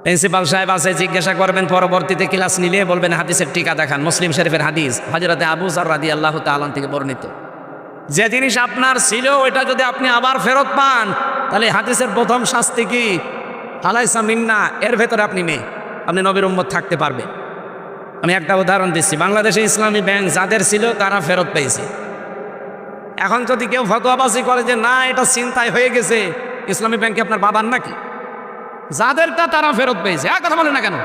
প্রিন্সিপাল সাহেব আছে, জিজ্ঞাসা করবেন, পরবর্তীতে ক্লাস নিলে বলবেন হাদিসের টিকা দেখান। মুসলিম শরীফের হাদিস, হযরতে আবু যর রাদিয়াল্লাহু তাআলা থেকে বর্ণিত। যে জিনিস আপনার ছিল ওইটা যদি আপনি আবার ফেরত পান, তাহলে হাদিসের প্রথম শাস্তি কি? আলাইসা মিন্না, এর ভেতরে আপনি নেই, আপনি নবীর উম্মত থাকতে পারবেন। আমি একটা উদাহরণ দিচ্ছি, বাংলাদেশে ইসলামী ব্যাংক যাদের ছিল তারা ফেরত পেয়েছে। এখন যদি কেউ ফতোয়াবাজি করে যে না এটা ছিনতাই হয়ে গেছে, ইসলামী ব্যাংকে আপনার বাবার নাকি? যাদেরটা তারা ফেরত পেয়েছে। কথা বলে না কেন?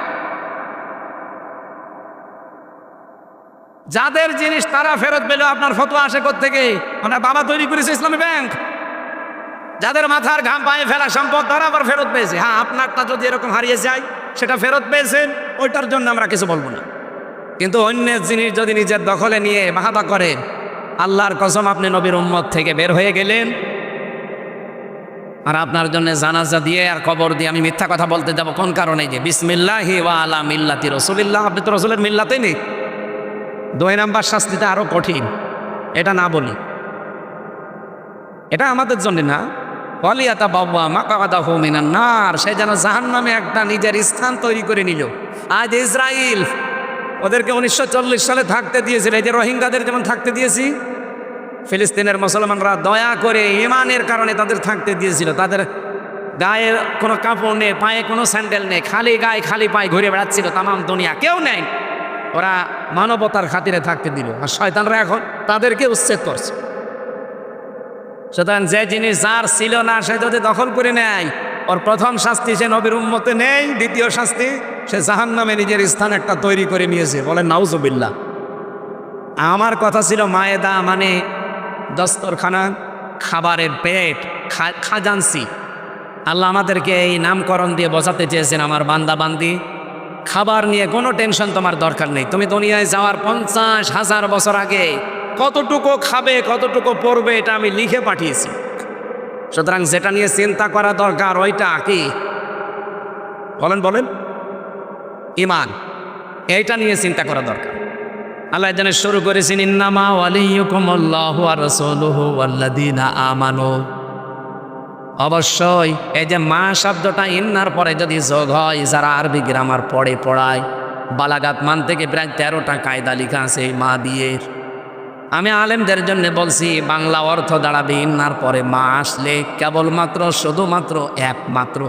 যাদের জিনিস তারা ফেরত পেল, আপনার ফতোয়া আসে কোত্থেকে? আপনার বাবা তৈরি করেছে ইসলামী ব্যাংক। যাদের মাথার ঘাম পায়ে ফেলা সম্পদ, তারা আবার ফেরত পেয়েছে। হ্যাঁ, আপনারটা যদি এরকম হারিয়ে যায়, সেটা ফেরত পেয়েছেন, ওইটার জন্য আমরা কিছু বলবো না। কিন্তু অন্যের জিনিস যদি নিজের দখলে নিয়ে বাহাবা করেন, আল্লাহর কসম আপনি নবীর উম্মত থেকে বের হয়ে গেলেন। আর আপনার জন্য জানাজা দিয়ে আর কবর দিয়ে আমি মিথ্যা কথা বলতে যাব কোন কারণে? যে বিসমিল্লাহি ওয়া আলা মিল্লাতি রাসূলিল্লাহ, আপনি তো রাসূলের মিল্লাতেই নেই। 2 নাম্বার শাস্তিটা আরো কঠিন, এটা না বলি, এটা আমাদের জন্য না। ওয়ালিয়াতা বাবা মাকাদাহু মিনান নার, সে যেন জাহান্নামে একটা নিজের স্থান তৈরি করে নিল। আজ ইসরায়েল ওদেরকে 1940 সালে থাকতে দিয়েছিল, এই যে রোহিঙ্গাদের যেমন থাকতে দিয়েছি, ফিলিস্তিনের মুসলমানরা দয়া করে ইমানের কারণে তাদের থাকতে দিয়েছিল। তাদের গায়ে কোনো কাপড় নেই, পায়ে কোনো স্যান্ডেল নেই, খালি গায়ে খালি পায়ে ঘুরে বেড়াচ্ছিল তামাম দুনিয়া, কেউ নেই। ওরা মানবতার খাতিরে থাকতে দিল, আর শয়তানরা এখন তাদেরকে উচ্ছেদ করছে। সুতরাং যে জিনিস যার ছিল না, সে যদি দখল করে নেয়, ওর প্রথম শাস্তি সে নবীর উম্মতে নেই, দ্বিতীয় শাস্তি সে জাহান্নামে নিজের স্থান একটা তৈরি করে নিয়েছে। বলেন নাউজুবিল্লাহ। আমার কথা ছিল মায়েদা মানে দস্তরখানা, খাবারের পেট, খাজানসি। আল্লাহ আমাদেরকে এই নামকরণ দিয়ে বোঝাতে চেয়েছেন, আমার বান্দা বান্দি, খাবার নিয়ে কোনো টেনশন তোমার দরকার নেই। তুমি দুনিয়ায় যাওয়ার 50,000 বছর আগে কতটুকু খাবে, কতটুকু পড়বে, এটা আমি লিখে পাঠিয়েছি। সুতরাং যেটা নিয়ে চিন্তা করা দরকার ওইটা কি? বলেন বলেন, ঈমান। এইটা নিয়ে চিন্তা করা দরকার। আল্লাহ জানে শুরু করেছেন, ইন্নামা ওয়ালিয়ুকুমুল্লাহু ওয়া রাসূলুহু ওয়াল্লাযীনা আমানু। অবশ্যই এই যে মা শব্দটা ইন্নার পরে যদি যোগ হয়, যারা আরবি গ্রামার পড়ায়, বালাগাত মান থেকে প্রায় 13টা কায়দা লেখা আছে এই মা দিয়ে। আমি আলেমদের জন্য বলছি, বাংলা অর্থ দাঁড়াবে ইন্নার পরে মা আসলে কেবলমাত্র, শুধুমাত্র, একমাত্র।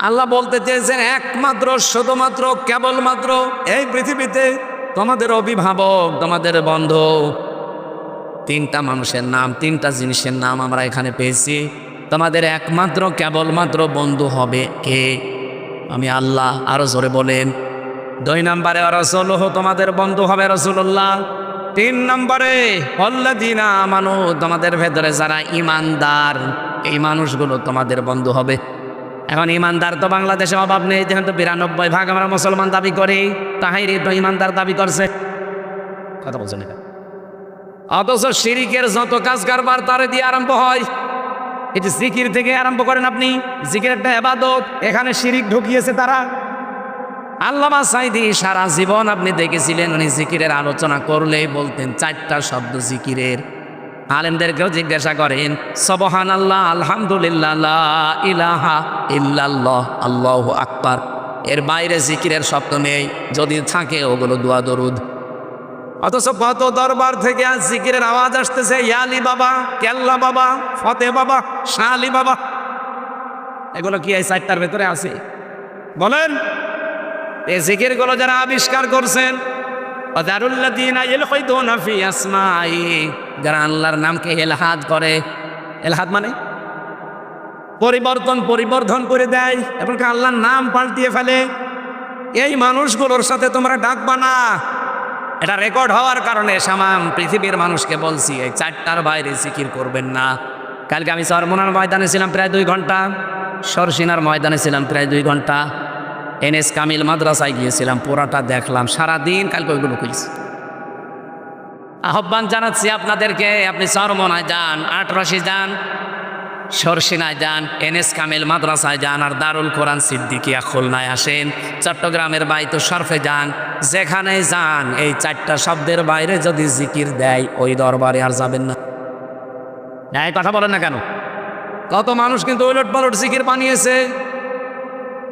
আল্লাহ বলতে চেয়েছেন একমাত্র, শুধুমাত্র, কেবলমাত্র এই পৃথিবীতে তোমাদের অভিভাবক, তোমাদের বন্ধু, 3টা মানুষের নাম, 3টা জিনিসের নাম আমরা এখানে পেয়েছি। তোমাদের একমাত্র কেবলমাত্র বন্ধু হবে কে? আমি আল্লাহ। আরো জোরে বলেন, 2 নম্বরে রাসূলুহু তোমাদের বন্ধু হবে রাসূলুল্লাহ। 3 নম্বরে আল্লাযীনা আমানু তোমাদের ভেতরে যারা ঈমানদার এই মানুষগুলো তোমাদের বন্ধু হবে। এখন ঈমানদার তো বাংলাদেশে অভাব নেই, যেহেতু 92% আমরা মুসলমান দাবি করি। তাহিরি তো ঈমানদার দাবি করছে, কথা বলছেন এটা। অথচ শিরিকের যত কাজ কারবার তারে দিয়ে আরম্ভ হয়। এটি জিকির থেকে আরম্ভ করেন আপনি, জিকির একটা ইবাদত, এখানে শিরিক ঢুকিয়েছে তারা। আল্লামা সাঈদী সারা জীবন আপনি দেখেছিলেন উনি জিকিরের আলোচনা করলেই বলতেন 4টা শব্দ জিকিরের। আলেমদেরকেও জিজ্ঞাসা করেন সুবহানাল্লাহ, আলহামদুলিল্লাহ, লা ইলাহা ইল্লাল্লাহ, আল্লাহু আকবার, এর বাইরে জিকিরের শব্দ নেই, যদি থাকে ওগুলো দোয়া দরুদ। অথচ কত দরবার থেকে আজ জিকিরের আওয়াজ আসতেছে, ইয়ালি বাবা, কেল্লা বাবা, ফতে বাবা, শালি বাবা। এগুলো কি এই 4টার ভেতরে আছে? বলেন। এই জিকিরগুলো যারা আবিষ্কার করছেন, যারা আল্লাহর নামকে এলহাদ করে, এলহাদ মানে পরিবর্তন করে দেয় এবং আল্লাহর নাম পাল্টিয়ে ফেলে, এই মানুষগুলোর সাথে তোমরা ডাকবা না। এটা রেকর্ড হওয়ার কারণে সামাম পৃথিবীর মানুষকে বলছি এই 4টার বাইরে জিকির করবেন না। কালকে আমি চরমোনার ময়দানে ছিলাম প্রায় 2 ঘন্টা, সরসিনার ময়দানে ছিলাম প্রায় 2 ঘন্টা, এনএস কামিল মাদ্রাসায় গিয়েছিলাম, পুরাটা দেখলাম সারাদিন। কালকে ওইগুলো কইছি। আহ্বান জানাচ্ছি আপনাদেরকে, আপনি চরমোনায় যান, আটরাশি যান, সরসিনায় যান, এনএস কামিল মাদ্রাসায় যান, আর দারুল কোরআন সিদ্দিকিয়া খুলনায় আসেন, চট্টগ্রামের বাইতু শরফে যান, যেখানে যান এই 4টা শব্দের বাইরে যদি জিকির দেয় ওই দরবারে আর যাবেন না। এই কথা বলেন না কেন? কত মানুষ কিন্তু ওলট পালট জিকির বানিয়েছে,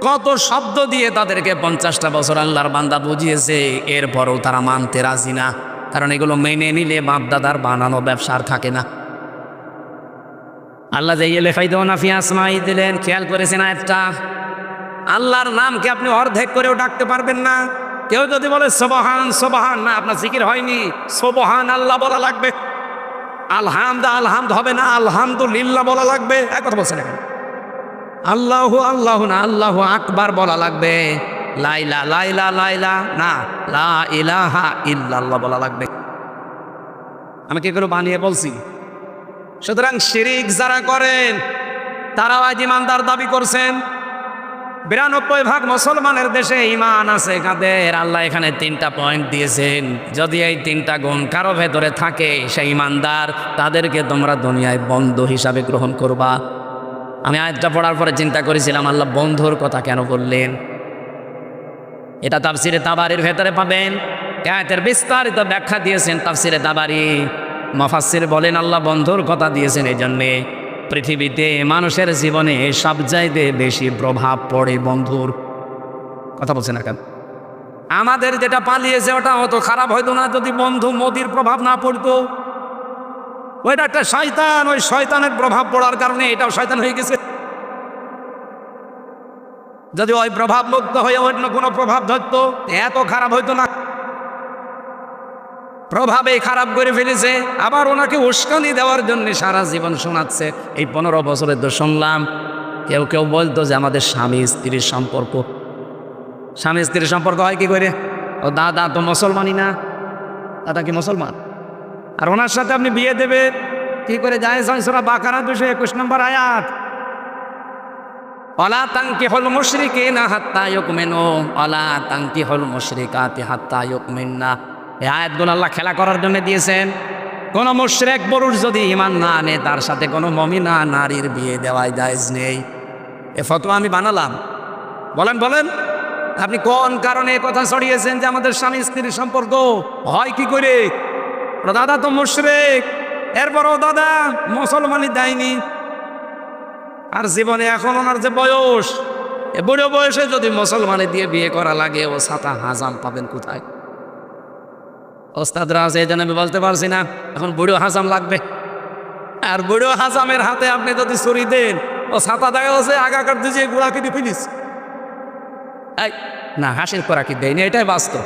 কত শব্দ দিয়ে তাদেরকে 50টা বছর আল্লাহর বান্দা বুঝিয়েছে, এরপরও তারা মানতে রাজি না। কারণ এগুলো মেনে নিলে বাপ দাদার বানানো ব্যবসা আর থাকে না। আল্লাহ যে লেখাইদোনা ফি আসমাই দিলেন, খেয়াল করেছেন একটা আল্লাহর নামকে আপনি অর্ধেক করেও ডাকতে পারবেন না। কেউ যদি বলে সুবহান সুবহান, না আপনার জিকির হয়নি, সুবহান আল্লাহ বলা লাগবে। আলহামদ হবে না, আলহামদুলিল্লাহ বলা লাগবে। এক কথা বলছেন এখন, আল্লাহু আল্লাহ না, আল্লাহু আকবার বলা লাগবে। লাইলা লাইলা লাইলা না, লা ইলাহা ইল্লাল্লাহ বলা লাগবে। আমি কি করে বানিয়ে বলছি? সুতরাং শিরিক যারা করেন তারাও আজ ইমানদার দাবি করছেন। 92% মুসলমানের দেশে ইমান আছে কাদের? আল্লাহ এখানে 3টা পয়েন্ট দিয়েছেন, যদি এই 3টা গুণ কারো ভেতরে থাকে সেই ইমানদার, তাদেরকে তোমরা দুনিয়ায় বন্ধু হিসাবে গ্রহণ করবা। আমি আয়াতটা পড়ার পরে চিন্তা করেছিলাম আল্লাহ বন্ধুর কথা কেন বললেন। এটা তাফসিরে তাবারির ভেতরে পাবেন, আয়াতের বিস্তারিত ব্যাখ্যা দিয়েছেন তাফসিরে তাবারি। মুফাসসির বলেন আল্লাহ বন্ধুর কথা দিয়েছেন এই জন্যে পৃথিবীতে মানুষের জীবনে সবচাইতে বেশি প্রভাব পড়ে বন্ধুর। কথা বলছেন না কেন? আমাদের যেটা পালিয়েছে ওটা অত খারাপ হয়তো না যদি বন্ধু মোদির প্রভাব না পড়তো। ওইটা একটা শয়তান, ওই শয়তানের প্রভাব পড়ার কারণে এটাও শয়তান হয়ে গেছে। যদি ওই প্রভাব মুক্ত হয়ে অন্য কোনো প্রভাব ধরতো এত খারাপ হইতো না। প্রভাবে খারাপ করে ফেলেছে, আবার ওনাকে উস্কানি দেওয়ার জন্য সারা জীবন শোনাচ্ছে। এই 15 বছরে তো শুনলাম কেউ কেউ বলতো যে আমাদের স্বামী স্ত্রীর সম্পর্ক, স্বামী স্ত্রীর সম্পর্ক হয় কি করে? ও দাদা তো মুসলমানই না, দাদা কি মুসলমান? আর ওনার সাথে আপনি বিয়ে দেবেন কি করে? যায় সূরা বাকারা 221 নম্বর আয়াত, ওয়ালা তানকিহুল মুশরিকিনা হাত্তা ইউমিনু ওয়ালা তানকিহুল মুশরিকাতি হাত্তা ইউমিননা। এই আয়াতগুলো আল্লাহ খেলা করার জন্য দিয়েছেন। কোন মুশরিক পুরুষ যদি ঈমান না আনে তার সাথে কোনো মুমিনা নারীর বিয়ে দেওয়া জায়েজ নেই। এ ফতোয়া আমি বানালাম। বলেন বলেন আপনি কোন কারণে কথা ছড়িয়েছেন যে আমাদের স্বামী স্ত্রীর সম্পর্ক হয় কি করে? দাদা তো মুশরিক, এরপরও দাদা মুসলমানই দেয়নি। আর জীবনে এখন ওনার যে বয়স, এ বুড়ো বয়সে যদি মুসলমানে দিয়ে বিয়ে করা লাগে ও ছাতা হাজাম পাবেন কোথায়? ওস্তাদরা আছে এই জন্য আমি বলতে পারছি না, এখন বুড়ো হাজাম লাগবে। আর বুড়ো হাজামের হাতে আপনি যদি ছুরি দেন ও ছাতা দেখা হচ্ছে আগাকার দিয়ে গোড়াকে দিয়ে ফিনিস। এই না, হাসির করা কি দেয়নি, এটাই বাস্তব।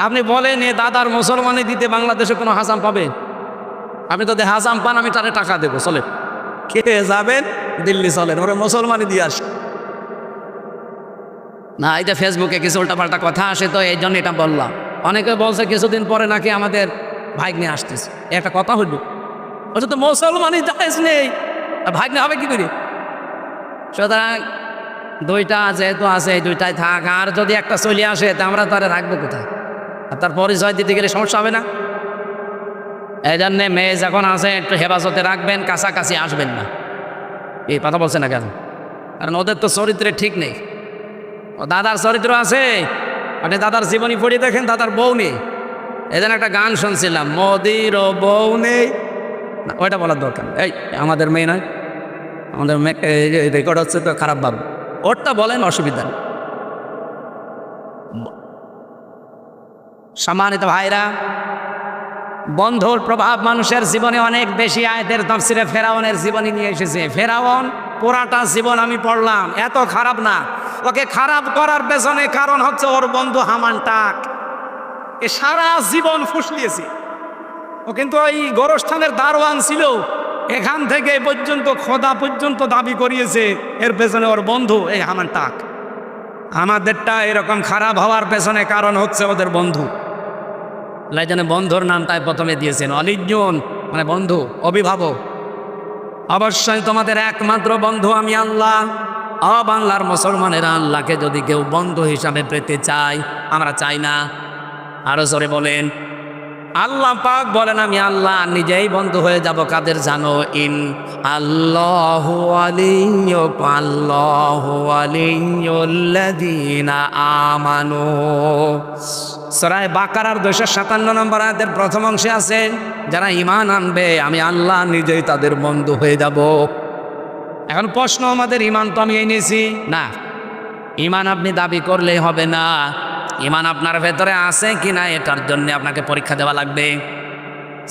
আপনি বলেন এ দাদার মুসলমানে দিতে বাংলাদেশে কোনো হাজাম পাবেন? আপনি যদি হাজাম পান আমি তারে টাকা দেবো, চলে খেয়ে যাবেন দিল্লি চলেন, ওরা মুসলমানই দিয়ে আসে। না, এটা ফেসবুকে কিছু উল্টাপাল্টা কথা আসে, তো এই জন্য এটা বললাম। অনেকে বলছে কিছুদিন পরে নাকি আমাদের ভাগ্নে আসতেছে, একটা কথা হইল, ওটা তো মুসলমানই জায়েজ নেই, আর ভাগ্নে হবে কি করে? সুতরাং দুইটা যেহেতু আছে, এই দুইটাই থাক। আর যদি একটা চলে আসে তা আমরা তারা রাখবো কোথায়? আর তার পরিচয় দিতে গেলে সমস্যা হবে না? এই জন্যে মেয়ে যখন আছে একটু হেফাজতে রাখবেন, কাছাকাছি আসবেন না। এই কথা বলছে না কেন? কারণ ওদের তো চরিত্রে ঠিক নেই। ও দাদার চরিত্র আছে, আপনি দাদার জীবনী পড়ে দেখেন, দাদার বউ নেই। এই জন্য একটা গান শুনছিলাম, মোদিরও বউ নেই, না ওইটা বলার দরকার। এই আমাদের মেয়ে নয়, আমাদের মেয়ে রেকর্ড হচ্ছে তো খারাপ ভাব, ওরটা বলেন, অসুবিধা নেই। সম্মানিত ভাইরা, বন্ধুর প্রভাব মানুষের জীবনে অনেক বেশি। আয়াতের তাফসিরে ফেরাউনের জীবনী নিয়ে এসেছে। ফেরাউন পুরাটা জীবন আমি পড়লাম, এত খারাপ না। ওকে খারাপ করার পেছনে কারণ হচ্ছে ওর বন্ধু হামান টাক। এ সারা জীবন ফুসলিয়েছে ও, কিন্তু ওই গোরস্থানের দারোয়ান ছিল, এখান থেকে পর্যন্ত খোদা পর্যন্ত দাবি করিয়েছে। এর পেছনে ওর বন্ধু এই হামান টাক। আমাদেরটা এরকম খারাপ হওয়ার পেছনে কারণ হচ্ছে ওদের বন্ধু। লাইজানে বন্ধুর নামটাই প্রথমে দিয়েছেন অলিজন, মানে বন্ধু, অভিভাবক। অবশ্যই তোমাদের একমাত্র বন্ধু আমি আল্লাহ। বাংলার মুসলমানেরা আল্লাহকে যদি কেউ বন্ধু হিসাবে পেতে চায়, আমরা চাই না। আরো জোরে বলেন, আল্লাহ পাক বলেন আমি আল্লাহ নিজেই বন্ধু হয়ে যাব কাদের জানো? ইন আল্লাহু ওয়ালিয়ুল্লাযীনা আমানু। সূরা বাকারার 257 নম্বর আয়াতের প্রথম অংশে আছে, যারা ঈমান আনবে আমি আল্লাহ নিজেই তাদের বন্ধু হয়ে যাব। এখন প্রশ্ন, আমাদের ঈমান তো আমি এনেছি না। ঈমান আপনি দাবি করলেই হবে না, ঈমান আপনার ভেতরে আছে কিনা এটার জন্য আপনাকে পরীক্ষা দেওয়া লাগবে।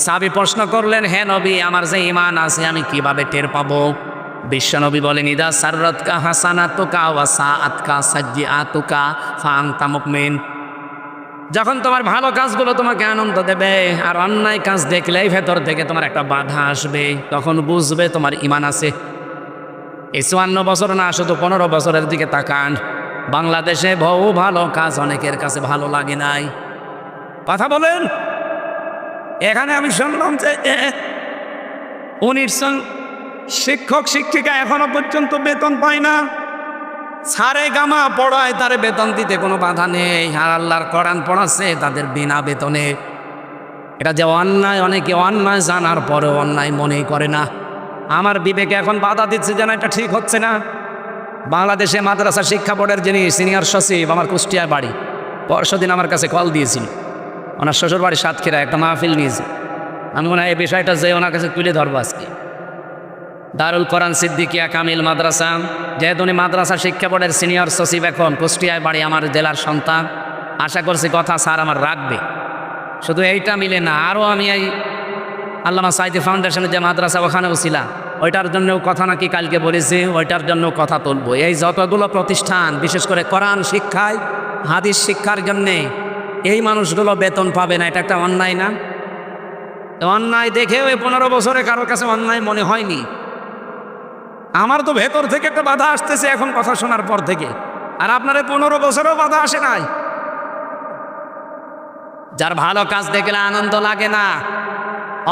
সাহাবী প্রশ্ন করলেন, হে নবী, আমার যে ঈমান আছে আমি কিভাবে টের পাবো? বিশ্বনবী বলেন, ইদা সাররাতকা হাসানাতুকা ওয়া সাআতকা সাজ্জিআতুকা ফাআনতা মুমিন। যখন তোমার ভালো কাজগুলো তোমাকে আনন্দ দেবে, আর অন্যায় কাজ দেখলেই ভেতর থেকে তোমার একটা বাধা আসবে, তখন বুঝবে তোমার ঈমান আছে। এই 54 বছর না, শুধু 15 বছরের দিকে তাকান। বাংলাদেশে বহু ভালো কাজ অনেকের কাছে ভালো লাগে নাই। কথা বলেন। এখানে আমি শুনলাম যে 19 জন শিক্ষক শিক্ষিকা এখনো পর্যন্ত বেতন পায় না। সারে গামা পড়ায়, তারে বেতন দিতে কোনো বাধা নেই। আর আল্লাহর কোরআন পড়াচ্ছে তাদের বিনা বেতনে। এটা যে অন্যায়, অনেকে অন্যায় জানার পরেও অন্যায় মনেই করে না। আমার বিবেকে এখন বাধা দিচ্ছে যেন এটা ঠিক হচ্ছে না। বাংলাদেশে মাদ্রাসা শিক্ষা বোর্ডের যিনি সিনিয়র সচিব, আমার কুষ্টিয়ার বাড়ি, পরশুদিন আমার কাছে কল দিয়েছিল। ওনার শ্বশুর বাড়ি সাতক্ষীরা, একটা মাহফিল নিয়েছে। আমি মনে হয় এই বিষয়টা যে ওনার কাছে তুলে ধরবো আজকে। দারুল কোরআন সিদ্দিকিয়া কামিল মাদ্রাসা, যেহেতু উনি মাদ্রাসা শিক্ষা বোর্ডের সিনিয়র সচিব, এখন কুষ্টিয়ায় বাড়ি, আমার জেলার সন্তান। আশা করছি কথা স্যার আমার রাখবে। শুধু এইটা মিলে না, আরও আমি এই আল্লামা সাঈদী ফাউন্ডেশনের যে মাদ্রাসা ওখানেও ছিলাম, ওইটার জন্যও কথা নাকি কালকে বলেছি, ওইটার জন্য কথা তুলবো। এই যতগুলো প্রতিষ্ঠান বিশেষ করে কোরআন শিক্ষায়, হাদিস শিক্ষার জন্যে, এই মানুষগুলো বেতন পাবে না, এটা একটা অন্যায় না? অন্যায় দেখেও এই 15 বছরে কারোর কাছে অন্যায় মনে হয়নি। আমার তো ভেতর থেকে একটা বাধা আসতেছে এখন কথা শোনার পর থেকে, আর আপনার 15 বছরেও বাধা আসে নাই। যার ভালো কাজ দেখলে আনন্দ লাগে না,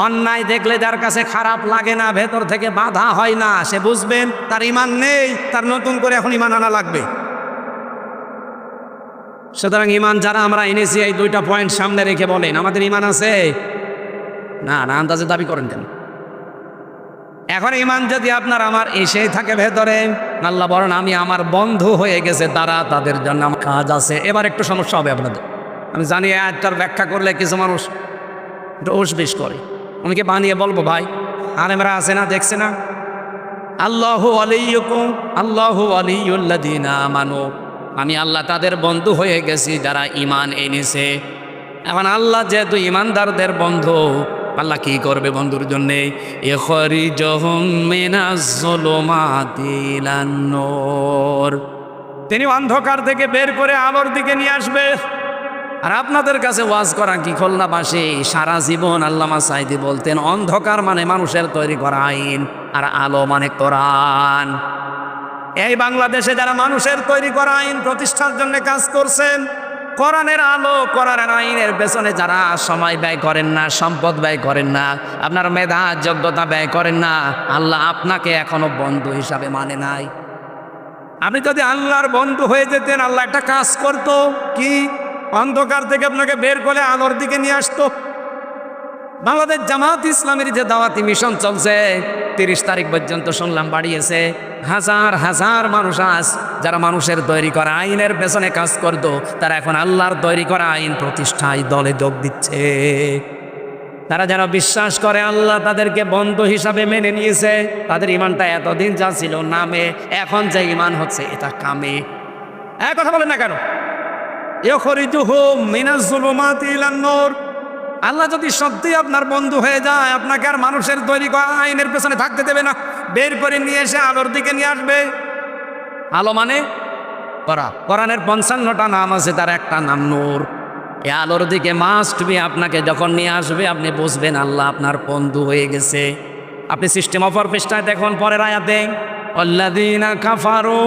অন্যায় দেখলে যার কাছে খারাপ লাগে না, ভেতর থেকে বাধা হয় না, সে বুঝবেন তার ঈমান নেই, তার নতুন করে এখন ঈমান আনা লাগবে। সুতরাং ঈমান যারা আমরা এনেছি, এই দুইটা পয়েন্ট সামনে রেখে বলেন, আমাদের ঈমান আছে? না না, আন্দাজে দাবি করেন কেন? এখন ঈমান যদি আপনার আমার এসেই থাকে ভেতরে, আল্লাহ বলেন আমি আমার বন্ধু হয়ে গেছে তারা, তাদের জন্য আমার কাজ আছে। এবার একটু সমস্যা হবে আপনাদের। আমি জানি আয়াতটার ব্যাখ্যা করলে কিছু মানুষ একটু উসবিস করে, আমাকে বানিয়ে বলবো ভাই, আলেমরা আছে না, দেখছে না, আল্লাহু ওয়ালিয়ুকুম আল্লাহু ওয়ালিয়ুল্লাযীনা আমানু, আমি আল্লাহ তাদের বন্ধু হয়ে গেছি যারা ঈমান এনেছে। এখন আল্লাহ যেহেতু ঈমানদারদের বন্ধু, আল্লাহ কি করবে বন্ধুর জন্যে? ইখরিজহুম মিনাজ যুলুমাতি ইলান নূর, তিনি অন্ধকার থেকে বের করে আলোর দিকে নিয়ে আসবে। আর আপনাদের কাছে ওয়াজ করা কি খুলনাবাসী সারা জীবন আল্লামা সাঈদী বলতেন, অন্ধকার মানে মানুষের তৈরি করা আইন, আর আলো মানে কোরআন। এই বাংলাদেশে যারা মানুষের তৈরি করা আইন প্রতিষ্ঠার জন্য কাজ করছেন, কোরআনের আলো কোরআনের আইনের পেছনে যারা সময় ব্যয় করেন না, সম্পদ ব্যয় করেন না, আপনার মেধা যোগ্যতা ব্যয় করেন না, আল্লাহ আপনাকে এখনো বন্ধু হিসাবে মানে নাই। আপনি যদি আল্লাহর বন্ধু হয়ে যেতেন, আল্লাহ একটা কাজ করত, কি অন্ধকার থেকে আপনাকে বের করে আলোর দিকে নিয়ে আসতো। বাংলাদেশ জামাত ইসলামের যে দাওয়াতি মিশন চলছে 30 তারিখ পর্যন্ত শুনলাম বাড়িয়েছে, হাজার হাজার মানুষ আজ যারা মানুষের তৈরি করা আইনের পেছনে কাজ করতো, তারা এখন আল্লাহর তৈরি করা আইন প্রতিষ্ঠায় দলে যোগ দিচ্ছে। তারা যারা বিশ্বাস করে আল্লাহ তাদেরকে বন্ধু হিসাবে মেনে নিয়েছে, তাদের ইমানটা এতদিন যা ছিল নামে, এখন যে ইমান হচ্ছে এটা কামে। এক কথা বলেন না কেন? ইউখরিজুহুম মিনাজ যুলুমাতি ইলান নূর। আল্লাহ যদি সত্যি আপনার বন্ধু হয়ে যায়, আপনাকে আর মানুষের তৈরি করা আইনের পেছনে থাকতে দেবে না, বের করে নিয়ে এসে আলোর দিকে নিয়ে আসবে। আলো মানে কোরআনের 55টা নাম আছে, তার একটা নাম নূর। এই আলোর দিকে মাস্ট বি আপনাকে যখন নিয়ে আসবে, আপনি বুঝবেন আল্লাহ আপনার বন্ধু হয়ে গেছে। আপনি সিস্টেম অফার পৃষ্ঠায় দেখুন পরের আয়াতে, আল্লাযীনা কাফারু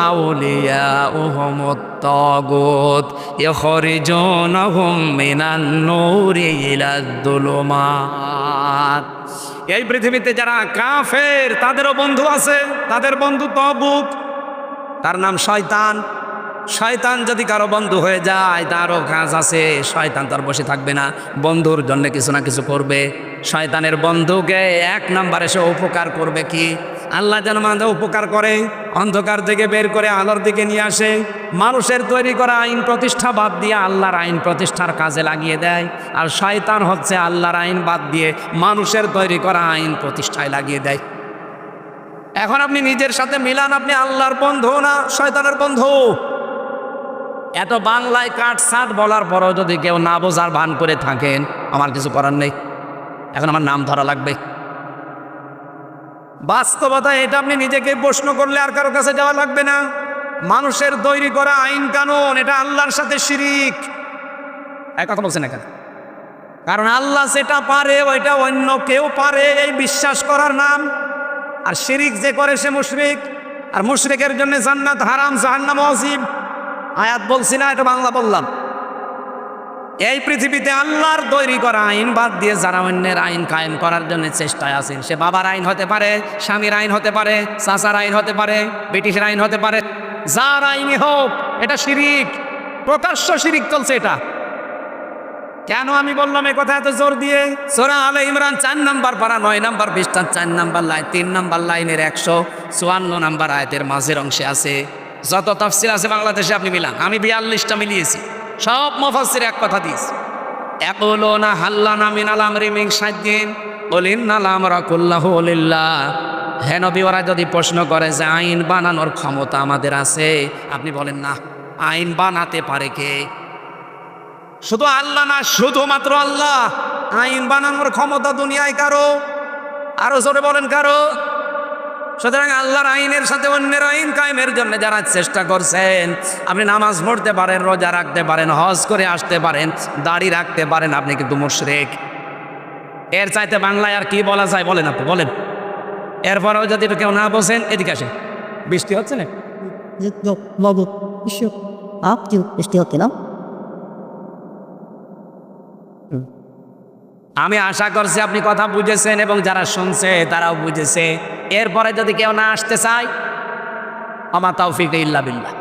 আউলিয়াউহুমুত তাগুত ইখরিজুনাহুম মিনান নূরি ইলাদ যুলুমাত। এই পৃথিবীতে যারা কাফের তাদেরও বন্ধু আছে, তাদের বন্ধু তাগুত, তার নাম শয়তান। শয়তান যদি কারো বন্ধু হয়ে যায়, তারও কাজ আছে। শয়তান তার বসে থাকবে না, বন্ধুর জন্য কিছু না কিছু করবে। শয়তানের বন্ধুকে 1 নম্বরে সে উপকার করবে কি? আল্লাহ যেন মাঝে উপকার করে, অন্ধকার থেকে বের করে আলোর দিকে নিয়ে আসে, মানুষের তৈরি করা আইন প্রতিষ্ঠা বাদ দিয়ে আল্লাহর আইন প্রতিষ্ঠার কাজে লাগিয়ে দেয়। আর শয়তান হচ্ছে আল্লাহর আইন বাদ দিয়ে মানুষের তৈরি করা আইন প্রতিষ্ঠায় লাগিয়ে দেয়। এখন আপনি নিজের সাথে মিলান, আপনি আল্লাহর বন্ধু না শয়তানের বন্ধু? এত বাংলায় কাটছাট বলার পরও যদি কেউ না বোঝার ভান করে থাকেন, আমার কিছু করার নেই, এখন আমার নাম ধরা লাগবে। বাস্তবতা এটা, আপনি নিজেকে প্রশ্ন করলে আর কারো কাছে যাওয়া লাগবে না। মানুষের তৈরি করা আইন কানুন এটা আল্লাহর সাথে শিরিক। এক কথা বলছেন এখানে, কারণ আল্লাহ যেটা পারে ওইটা অন্য কেউ পারে, এই বিশ্বাস করার নাম। আর শিরিক যে করে সে মুশরিক, আর মুশরিকের জন্য জান্নাত হারাম, জাহান্নাম ওয়াজিব। আয়াত বলছি না, এটা বাংলা বললাম। এই পৃথিবীতে আল্লাহর তৈরি করা আইন বাদ দিয়ে যারা অন্যের আইন কায়েম করার জন্য চেষ্টায় আছেন, সে বাবার আইন হতে পারে, স্বামীর আইন হতে পারে, চাচার আইন হতে পারে, ব্রিটিশের আইন হতে পারে, যার আইনই হোক, এটা শিরিক, প্রকাশ্য শিরিক চলছে এটা। কেন আমি বললাম এই কথা এত জোর দিয়ে? সূরা আলে ইমরান 4 নম্বর পারা 9 নম্বর পৃষ্ঠা 4 নম্বর লাইন 3 নম্বর লাইনের 154 নম্বর আয়াতের মাঝের অংশে আছে। যত তাফসীর আছে বাংলাদেশে আপনি মিলান, আমি 42টা মিলিয়েছি, সব মুফাসসির এক কথা দিয়েছে। ইয়াকুলুনা হাল্লানা মিনাল আমরি মিন শাইইন কুল ইন্নাল আমরা কুল্লাহু লিল্লাহ। হে নবী, ওরা যদি প্রশ্ন করে যে আইন বানানোর ক্ষমতা আমাদের আছে, আপনি বলেন না, আইন বানাতে পারে কে? শুধু আল্লাহ না, শুধুমাত্র আল্লাহ। আইন বানানোর ক্ষমতা দুনিয়ায় কারো? আরো জোরে বলেন, কারো? সুতরাং আল্লাহর আইনের সাথে অন্যের আইন কায়েমের জন্য যারা চেষ্টা করছেন, আপনি নামাজ পড়তে পারেন, রোজা রাখতে পারেন, হজ করে আসতে পারেন, দাড়ি রাখতে পারেন, আপনি কিন্তু মুশরিক। এর চাইতে বাংলায় আর কি বলা যায় বলেন? আপনি বলেন। এরপরেও যদি কেউ না বোঝেন, এদিকে আসেন। বৃষ্টি হচ্ছে না? বৃষ্টি হচ্ছে না? আমি আশা করছি আপনি কথা বুঝেছেন এবং যারা শুনছে তারাও বুঝেছে। এরপরে যদি কেউ না আসতে চায়, আমা তাওফিক ইল্লা বিল্লাহ।